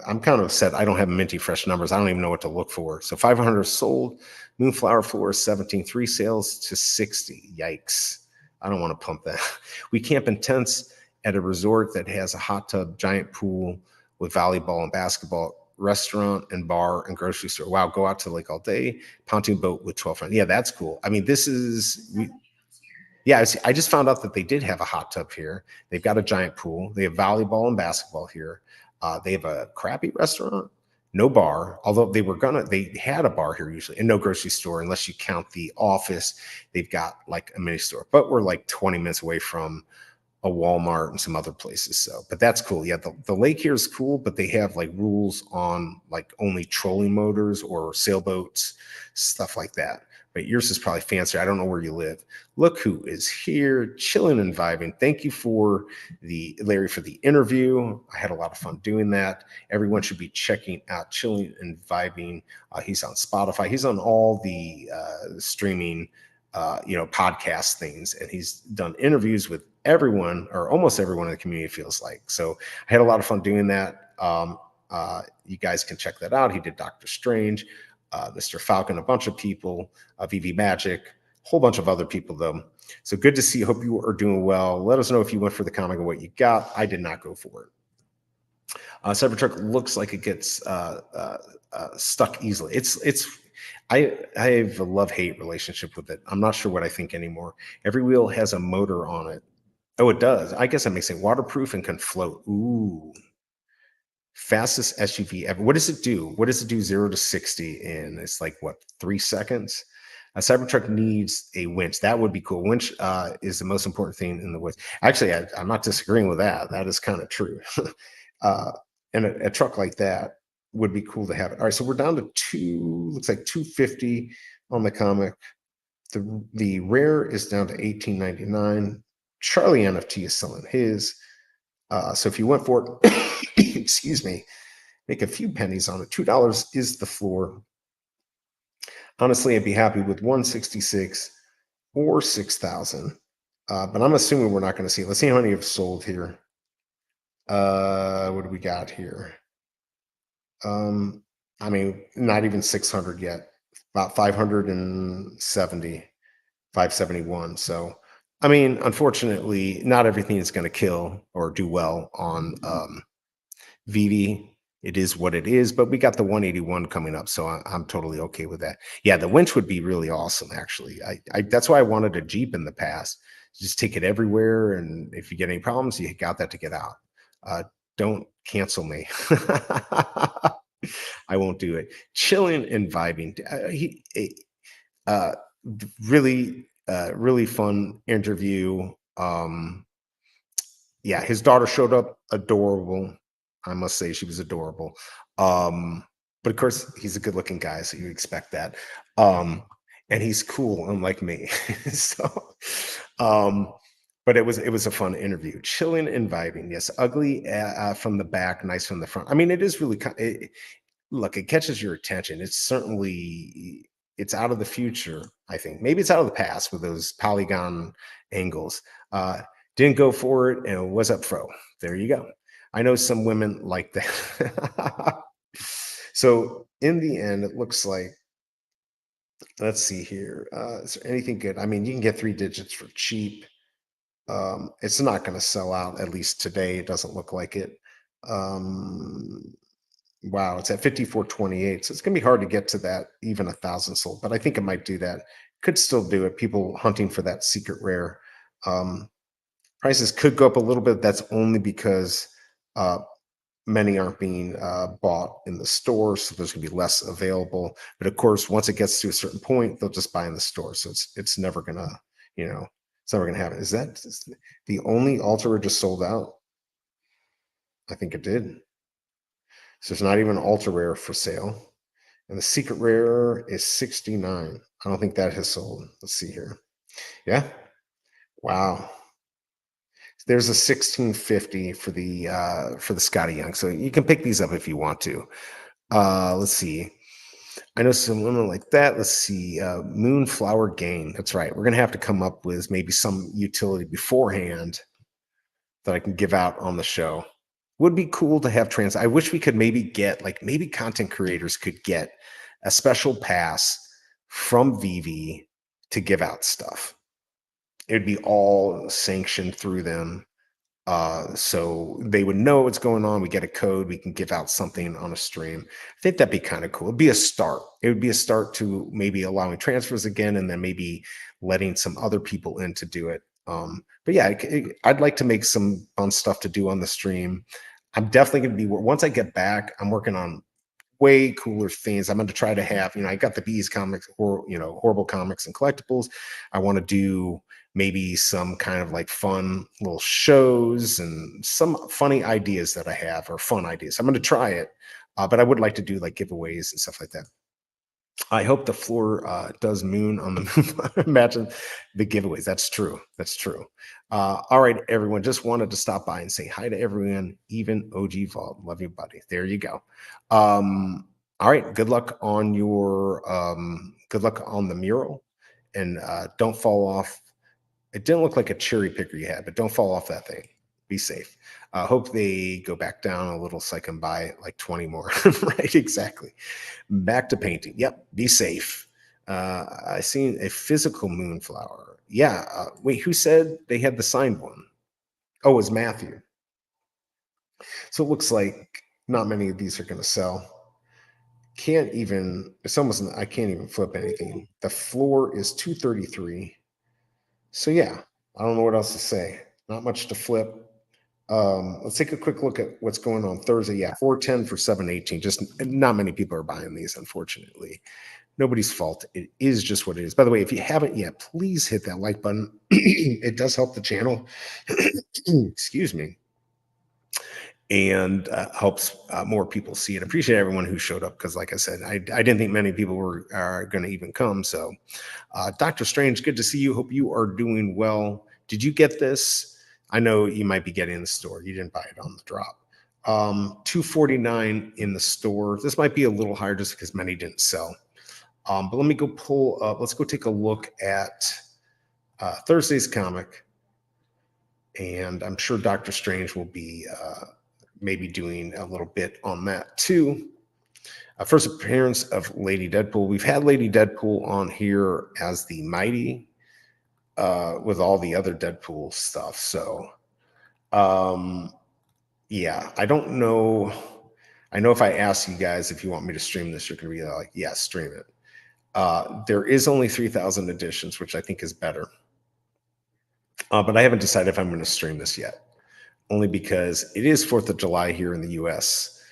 Speaker 2: I'm kind of upset. I don't have minty fresh numbers. I don't even know what to look for. So 500 sold. Moonflower floor is 17. 3 sales to 60. Yikes. I don't want to pump that. We camp in tents at a resort that has a hot tub, giant pool with volleyball and basketball, restaurant and bar and grocery store. Wow, go out to the lake all day. Pontoon boat with 12 friends. Yeah, that's cool. I mean, I just found out that they did have a hot tub here. They've got a giant pool. They have volleyball and basketball here. They have a crappy restaurant, no bar, although they had a bar here usually, and no grocery store unless you count the office. They've got like a mini store, but we're like 20 minutes away from a Walmart and some other places. So, but that's cool. Yeah, the lake here is cool, but they have like rules on like only trolling motors or sailboats, stuff like that. But yours is probably fancier. I don't know where you live. Look who is here, chilling and vibing. Thank you for Larry for the interview. I had a lot of fun doing that. Everyone should be checking out Chilling and Vibing. He's on Spotify. He's on all the streaming, podcast things, and he's done interviews with everyone or almost everyone in the community, feels like. So I had a lot of fun doing that. You guys can check that out. He did Doctor Strange, Mr. Falcon, a bunch of people, Veve Magic, a whole bunch of other people though. So good to see you. Hope you are doing well. Let us know if you went for the comic and what you got. I did not go for it. Cybertruck looks like it gets stuck easily. I have a love-hate relationship with it. I'm not sure what I think anymore. Every wheel has a motor on it. Oh, it does. I guess that makes it waterproof and can float. Ooh. Fastest SUV ever. What does it do? What does it do 0 to 60 in? It's like, what, 3 seconds? A Cybertruck needs a winch. That would be cool. Winch is the most important thing in the woods. Actually, I'm not disagreeing with that. That is kind of true. uh, and a truck like that would be cool to have. All right, so we're down to looks like 250 on the comic. The rare is down to 18.99. Charlie NFT is selling his. So if you went for it, excuse me, make a few pennies on it. $2 is the floor. Honestly, I'd be happy with 166 or 6,000. But I'm assuming we're not going to see it. Let's see how many have sold here. What do we got here? I mean, not even 600 yet. About 570, 571. So, I mean, unfortunately, not everything is going to kill or do well on Veve. It is what it is, but we got the 181 coming up, so I'm totally okay with that. Yeah, the winch would be really awesome, actually. I that's why I wanted a Jeep in the past. Just take it everywhere, and if you get any problems, you got that to get out. Don't cancel me. I won't do it. Chilling and vibing. Really fun interview. Yeah, his daughter showed up, adorable. I must say she was adorable. But of course, he's a good-looking guy, so you expect that. And he's cool, unlike me. So, but it was a fun interview. Chilling and vibing. Yes, ugly from the back, nice from the front. I mean, it is really look, it catches your attention. It's out of the future, I think. Maybe it's out of the past with those polygon angles. Didn't go for it, and it was up fro. There you go. I know some women like that. So in the end, it looks like, let's see here. Is there anything good? I mean, you can get 3 digits for cheap. It's not going to sell out, at least today. It doesn't look like it. Wow, it's at 54.28. So it's going to be hard to get to that, even 1,000 sold, but I think it might do that. Could still do it. People hunting for that secret rare. Prices could go up a little bit. That's only because many aren't being bought in the store, so there's going to be less available. But of course, once it gets to a certain point, they'll just buy in the store. So it's never gonna, it's never gonna happen. Is that the only Ultra just sold out? I think it did. So there's not even an ultra rare for sale, and the secret rare is 69. I don't think that has sold. Let's see here. Yeah. Wow. There's a 1650 for the Scotty Young. So you can pick these up if you want to. Let's see. I know some women like that. Let's see. Moonflower Gain. That's right. We're gonna have to come up with maybe some utility beforehand that I can give out on the show. Would be cool to have I wish we could maybe get, like, maybe content creators could get a special pass from Veve to give out stuff. It would be all sanctioned through them. So they would know what's going on. We get a code, we can give out something on a stream. I think that'd be kind of cool. It'd be a start. It would be a start to maybe allowing transfers again, and then maybe letting some other people in to do it. But yeah, I'd like to make some fun stuff to do on the stream. I'm definitely going to be, once I get back, I'm working on way cooler things. I'm going to try to have, I got the Bees comics, or, Horrible Comics and Collectibles. I want to do maybe some kind of like fun little shows and some funny ideas that I have, or fun ideas. I'm going to try it, but I would like to do like giveaways and stuff like that. I hope the floor does moon on the moon. Imagine the giveaways. That's true. That's true. All right, everyone. Just wanted to stop by and say hi to everyone, even OG Vault. Love you, buddy. There you go. All right. Good luck on your good luck on the mural, and don't fall off. It didn't look like a cherry picker you had, but don't fall off that thing. Be safe. Hope they go back down a little so I can buy like 20 more. Right, exactly. Back to painting. Yep, be safe. I seen a physical moonflower. Yeah. Wait, who said they had the signed one? Oh, it was Matthew. So it looks like not many of these are going to sell. It's almost, I can't even flip anything. The floor is 233. So yeah, I don't know what else to say. Not much to flip. Let's take a quick look at what's going on Thursday. Yeah, 410 for 718. Just not many people are buying these, unfortunately. Nobody's fault. It is just what it is. By the way, if you haven't yet, please hit that like button. It does help the channel. Excuse me. And helps more people see it. Appreciate everyone who showed up because, like I said, I didn't think many people were going to even come. So, Dr. Strange, good to see you. Hope you are doing well. Did you get this? I know you might be getting in the store. You didn't buy it on the drop. 249 in the store. This might be a little higher just because many didn't sell. But let me go pull up. Let's go take a look at Thursday's comic. And I'm sure Dr. Strange will be maybe doing a little bit on that too. First appearance of Lady Deadpool. We've had Lady Deadpool on here as the Mighty with all the other Deadpool stuff. So, yeah, I don't know. I know if I ask you guys if you want me to stream this, you're going to be like, yeah, stream it. There is only 3,000 editions, which I think is better. But I haven't decided if I'm going to stream this yet, only because it is 4th of July here in the US,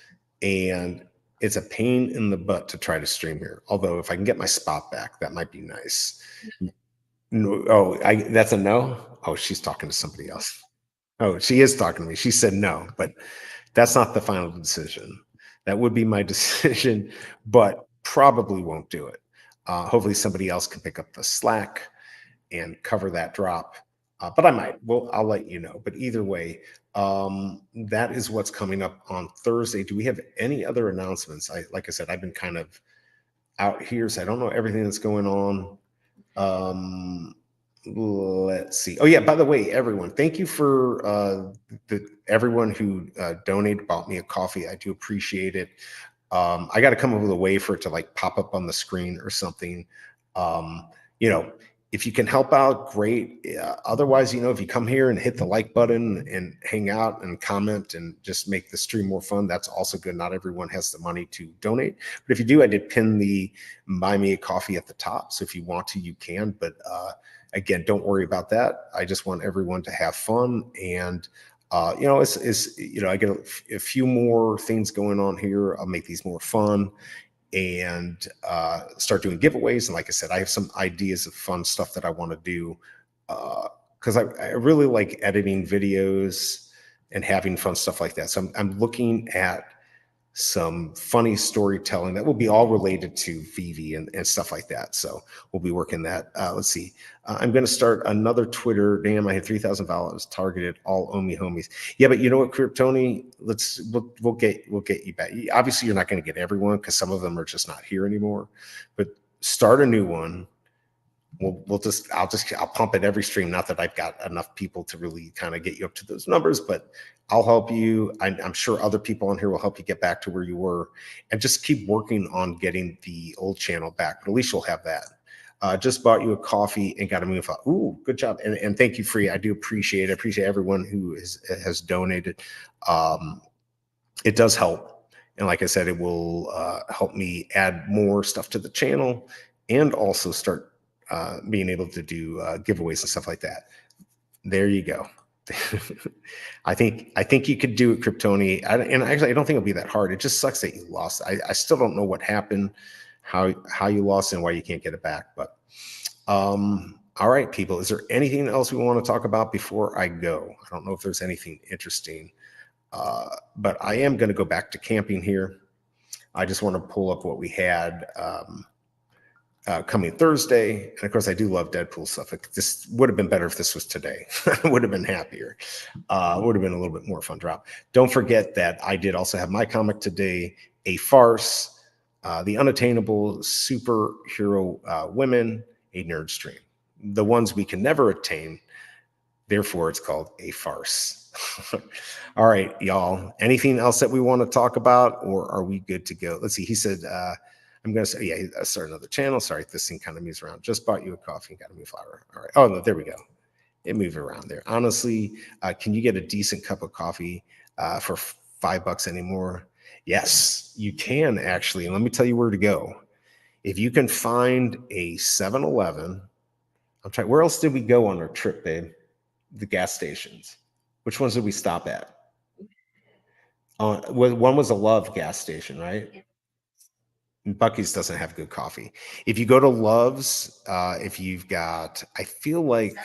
Speaker 2: and it's a pain in the butt to try to stream here. Although if I can get my spot back, that might be nice. No, oh, that's a no? Oh, she's talking to somebody else. Oh, she is talking to me. She said no, but that's not the final decision. That would be my decision, but probably won't do it. Hopefully somebody else can pick up the slack and cover that drop. But I might. Well, I'll let you know. But either way, that is what's coming up on Thursday. Do we have any other announcements? Like I said, I've been kind of out here, so I don't know everything that's going on. Let's see. Oh yeah, by the way, everyone, thank you for everyone who donated, bought me a coffee. I do appreciate it. I got to come up with a way for it to like pop up on the screen or something. You know, if you can help out, great. Otherwise, you know, if you come here and hit the like button and hang out and comment and just make the stream more fun, that's also good. Not everyone has the money to donate, but if you do, I did pin the buy me a coffee at the top. So if you want to, you can, but again, don't worry about that. I just want everyone to have fun. And you know, you know, I get a few more things going on here. I'll make these more fun and start doing giveaways. And like I said, I have some ideas of fun stuff that I want to do because I really like editing videos and having fun stuff like that. So I'm looking at some funny storytelling that will be all related to Veve and stuff like that. So we'll be working that. Let's see. I'm going to start another Twitter. Damn, I had 3,000 followers targeted. All Omi homies. Yeah, but you know what, Kryptoni? We'll get you back. Obviously, you're not going to get everyone because some of them are just not here anymore. But start a new one. I'll pump it every stream. Not that I've got enough people to really kind of get you up to those numbers, but I'll help you. I'm sure other people on here will help you get back to where you were, and just keep working on getting the old channel back. But at least you'll have that. Just bought you a coffee and got a move up. Ooh, good job. And thank you, Free. I do appreciate it. I appreciate everyone who has donated. It does help. And like I said, it will help me add more stuff to the channel and also start being able to do giveaways and stuff like that. There you go. I think you could do it, Kryptoni. And actually, I don't think it'll be that hard. It just sucks that you lost. I still don't know what happened, how you lost, and why you can't get it back. But all right, people. Is there anything else we want to talk about before I go? I don't know if there's anything interesting, but I am going to go back to camping here. I just want to pull up what we had. Coming Thursday. And of course, I do love Deadpool stuff. This would have been better if this was today. I would have been happier. Would have been a little bit more fun drop. Don't forget that I did also have my comic today, A Farce, The Unattainable Superhero Women, a nerd stream. The ones we can never attain. Therefore, it's called A Farce. All right, y'all. Anything else that we want to talk about, or are we good to go? Let's see. He said, I'm going to say, yeah, start another channel. Sorry, this thing kind of moves around. Just bought you a coffee and got a new flower. All right. Oh, no, there we go. It moved around there. Honestly, can you get a decent cup of coffee for $5 anymore? Yes, you can actually. And let me tell you where to go. If you can find a 7-Eleven, I'm trying. Where else did we go on our trip, babe? The gas stations. Which ones did we stop at? One was a Love gas station, right? And Bucky's doesn't have good coffee. If you go to Love's, if you've got, I feel like,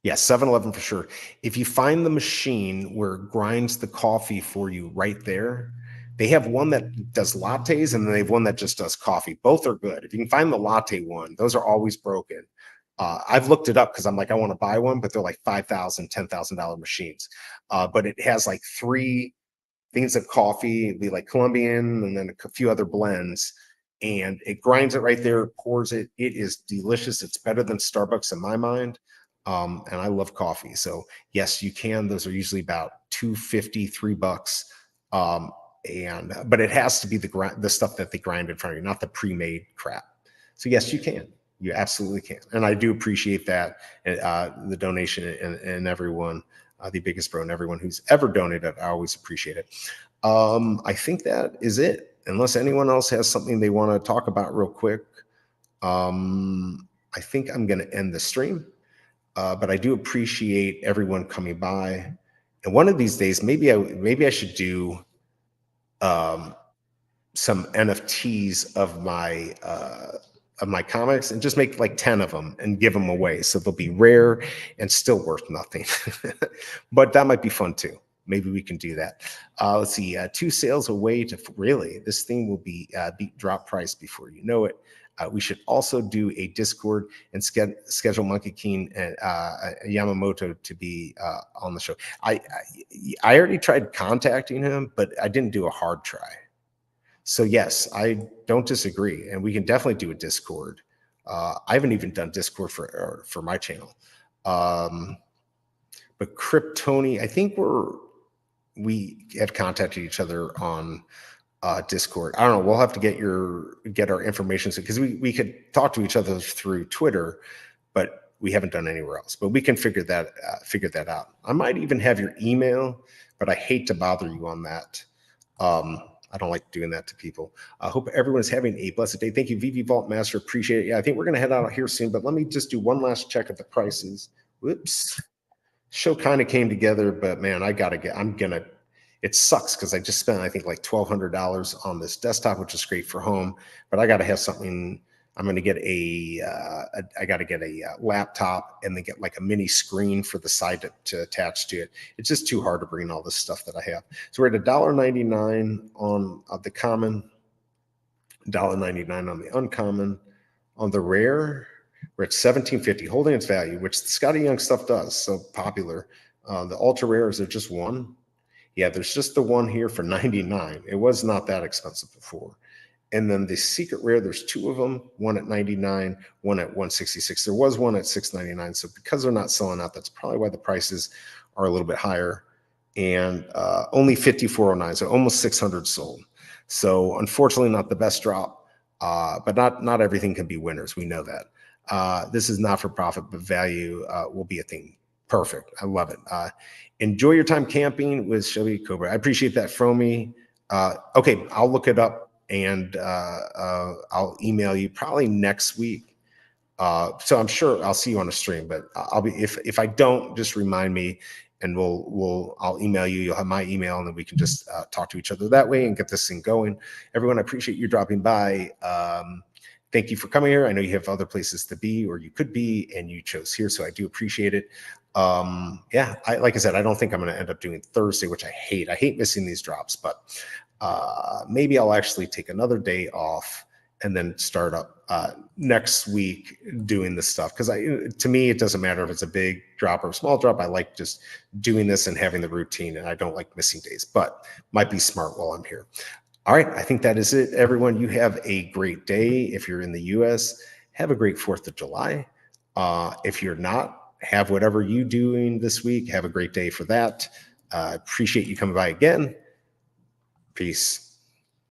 Speaker 2: yeah, 7-Eleven for sure. If you find the machine where it grinds the coffee for you right there, they have one that does lattes and then they have one that just does coffee. Both are good. If you can find the latte one, those are always broken. I've looked it up because I'm like, I want to buy one, but they're like $5,000, $10,000 machines. But it has like 3 things of coffee, it'd be like Colombian and then a few other blends. And it grinds it right there, pours it. It is delicious. It's better than Starbucks in my mind. And I love coffee. So yes, you can. Those are usually about $2.50, $3. But it has to be the stuff that they grind in front of you, not the pre-made crap. So yes, you can. You absolutely can. And I do appreciate that, the donation and everyone, the biggest bro and everyone who's ever donated. I always appreciate it. I think that is it. Unless anyone else has something they want to talk about real quick. I think I'm going to end the stream. But I do appreciate everyone coming by. And one of these days, maybe I should do some NFTs of my comics and just make like 10 of them and give them away. So they'll be rare and still worth nothing. But that might be fun too. Maybe we can do that. Let's see, 2 sales away to really, this thing will be beat drop price before you know it. We should also do a Discord and schedule Monkey King and Yamamoto to be on the show. I already tried contacting him, but I didn't do a hard try. So yes, I don't disagree, and we can definitely do a Discord. I haven't even done Discord for my channel, but Kryptoni, I think we have contacted each other on Discord. I don't know. We'll have to get our information because we could talk to each other through Twitter, but we haven't done anywhere else. But we can figure that out. I might even have your email, but I hate to bother you on that. I don't like doing that to people. I hope everyone is having a blessed day. Thank you, VV Vault Master. Appreciate it. Yeah, I think we're going to head out here soon, but let me just do one last check of the prices. Whoops. Show kind of came together, but man, it sucks because I just spent, I think, like $1,200 on this desktop, which is great for home, but I got to have something. I'm going to get I got to get a laptop and then get like a mini screen for the side to attach to it. It's just too hard to bring all this stuff that I have. So we're at $1.99 on the common, $1.99 on the uncommon. On the rare, we're at $17.50, holding its value, which the Scotty Young stuff does. So popular. The ultra rare, is there just one? Yeah, there's just the one here for $99. It was not that expensive before. And then the secret rare, there's 2 of them, one at $99, one at $166. There was one at $6.99. So because they're not selling out, that's probably why the prices are a little bit higher. And only $54.09, so almost 600 sold. So unfortunately, not the best drop, but not everything can be winners. We know that. This is not for profit, but value will be a thing. Perfect. I love it. Enjoy your time camping with Shelby Cobra. I appreciate that, Fromy. Okay, I'll look it up and I'll email you probably next week. So I'm sure I'll see you on a stream, but I'll be if I don't, just remind me and I'll email you. You'll have my email and then we can just talk to each other that way and get this thing going. Everyone, I appreciate you dropping by. Thank you for coming here. I know you have other places to be or you could be and you chose here, so I do appreciate it. Yeah, like I said, I don't think I'm going to end up doing Thursday, which I hate missing these drops, but maybe I'll actually take another day off and then start up next week doing this stuff. Because to me, it doesn't matter if it's a big drop or a small drop. I like just doing this and having the routine, and I don't like missing days, but might be smart while I'm here. All right, I think that is it, everyone. You have a great day. If you're in the US, have a great 4th of July. If you're not, have whatever you doing this week. Have a great day for that. Appreciate you coming by again. Peace.